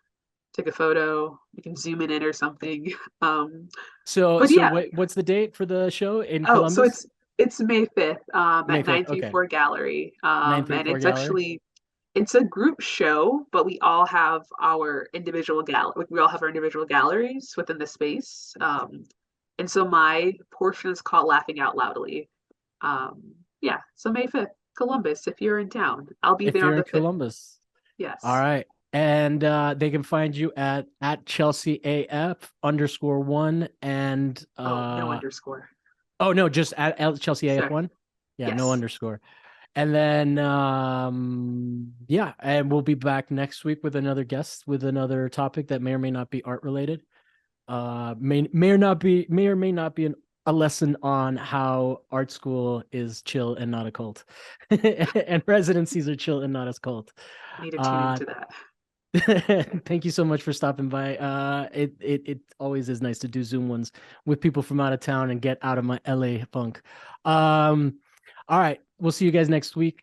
take a photo. We can zoom it in or something. Um, So, but so yeah, what's the date for the show in oh, so Columbus? it's May 5th, May at 5th. Okay. 934 Gallery. And 934 it's Gallery. actually it's a group show, but we all have our individual we all have our individual galleries within the space. And so my portion is called Laughing Out Loudly. Yeah, so May 5th, Columbus, if you're in town. I'll be If there on you're in the 5th. Columbus. All Yes. right. And they can find you at Chelsea AF _1 and Oh, no underscore. oh no, just at Chelsea Sorry. AF1. Yeah, no Yes. underscore. And then yeah, and we'll be back next week with another guest with another topic that may or may not be art related. May or may not be a lesson on how art school is chill and not a cult, and residencies are chill and not as cult. Need to tune Uh, into that. thank you so much for stopping by. It always is nice to do Zoom ones with people from out of town and get out of my LA funk. All right, we'll see you guys next week.